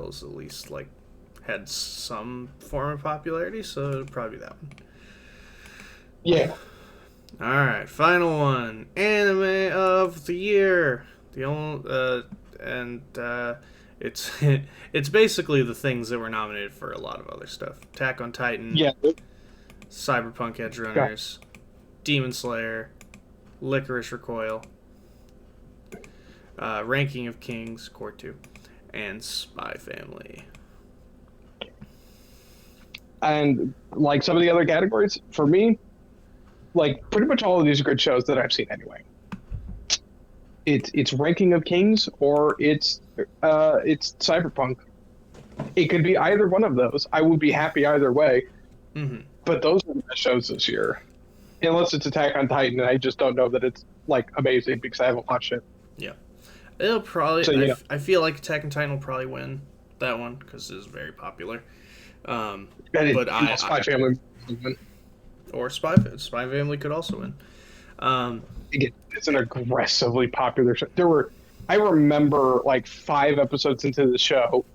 is at least like had some form of popularity, so it'll probably be that one. Yeah. All right, final one. Anime of the year. The only it's it's basically the things that were nominated for a lot of other stuff. Attack on Titan. Yeah. Cyberpunk Edge Runners. Demon Slayer. Licorice Recoil. Ranking of Kings, Core 2, and Spy Family. And like some of the other categories, for me, like pretty much all of these are good shows that I've seen anyway. It's Ranking of Kings or it's Cyberpunk. It could be either one of those. I would be happy either way. Mm-hmm. But those are the best shows this year. Unless it's Attack on Titan, and I just don't know that it's like amazing because I haven't watched it. Yeah. It'll probably. So, I feel like Attack on Titan will probably win that one because it is very popular. But Spy Family or Spy Family could also win. It's an aggressively popular show. I remember like 5 episodes into the show,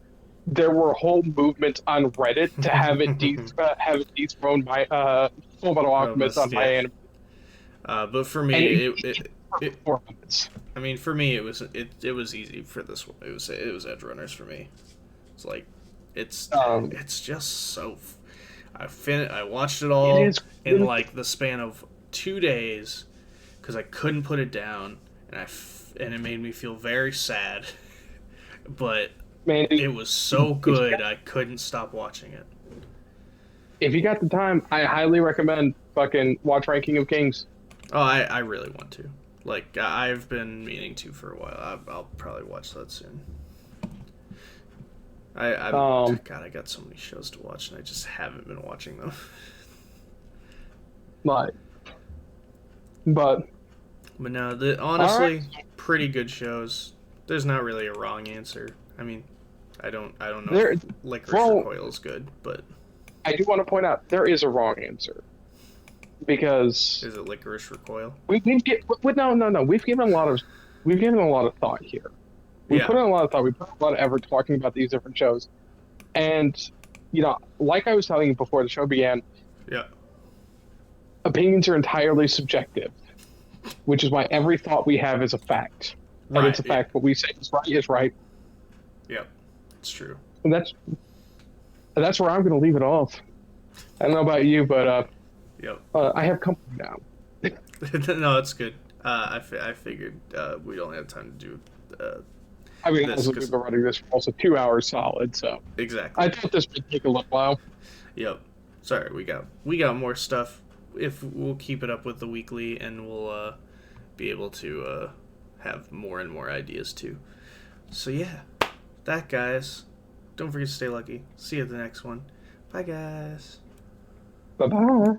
there were whole movements on Reddit to have it dethroned by Full Metal Alchemist on my anime. But for me, for me, it was easy for this one. It was Edge Runners for me. It's like it's just so. I watched it all in like the span of 2 days because I couldn't put it down, and it made me feel very sad. But man, it was so good, I couldn't stop watching it. If you got the time, I highly recommend fucking watch Ranking of Kings. Oh, I really want to. Like, I've been meaning to for a while. I'll probably watch that soon. God, I got so many shows to watch, and I just haven't been watching them. But no, honestly, pretty good shows. There's not really a wrong answer. I mean, I don't know if Licorice Recoil is good, but I do want to point out there is a wrong answer. Because is it Licorice Recoil? No. We've given a lot of thought here. We Yeah. put in a lot of thought. We put in a lot of effort talking about these different shows. And, like I was telling you before the show began, Yeah. opinions are entirely subjective, which is why every thought we have is a fact. And Right. it's a Yeah. fact. What we say is right. Yep. It's true. And that's where I'm going to leave it off. I don't know about you, but Yep. I have company now. No, it's good. I figured we'd only have time to do I mean, this honestly, we've been running this for also 2 hours solid, so exactly. I thought this would take a little while. Yep. Sorry, we got more stuff. If we'll keep it up with the weekly, and we'll be able to have more and more ideas too. So yeah, that guys. Don't forget to stay lucky. See you at the next one. Bye guys. Bye bye.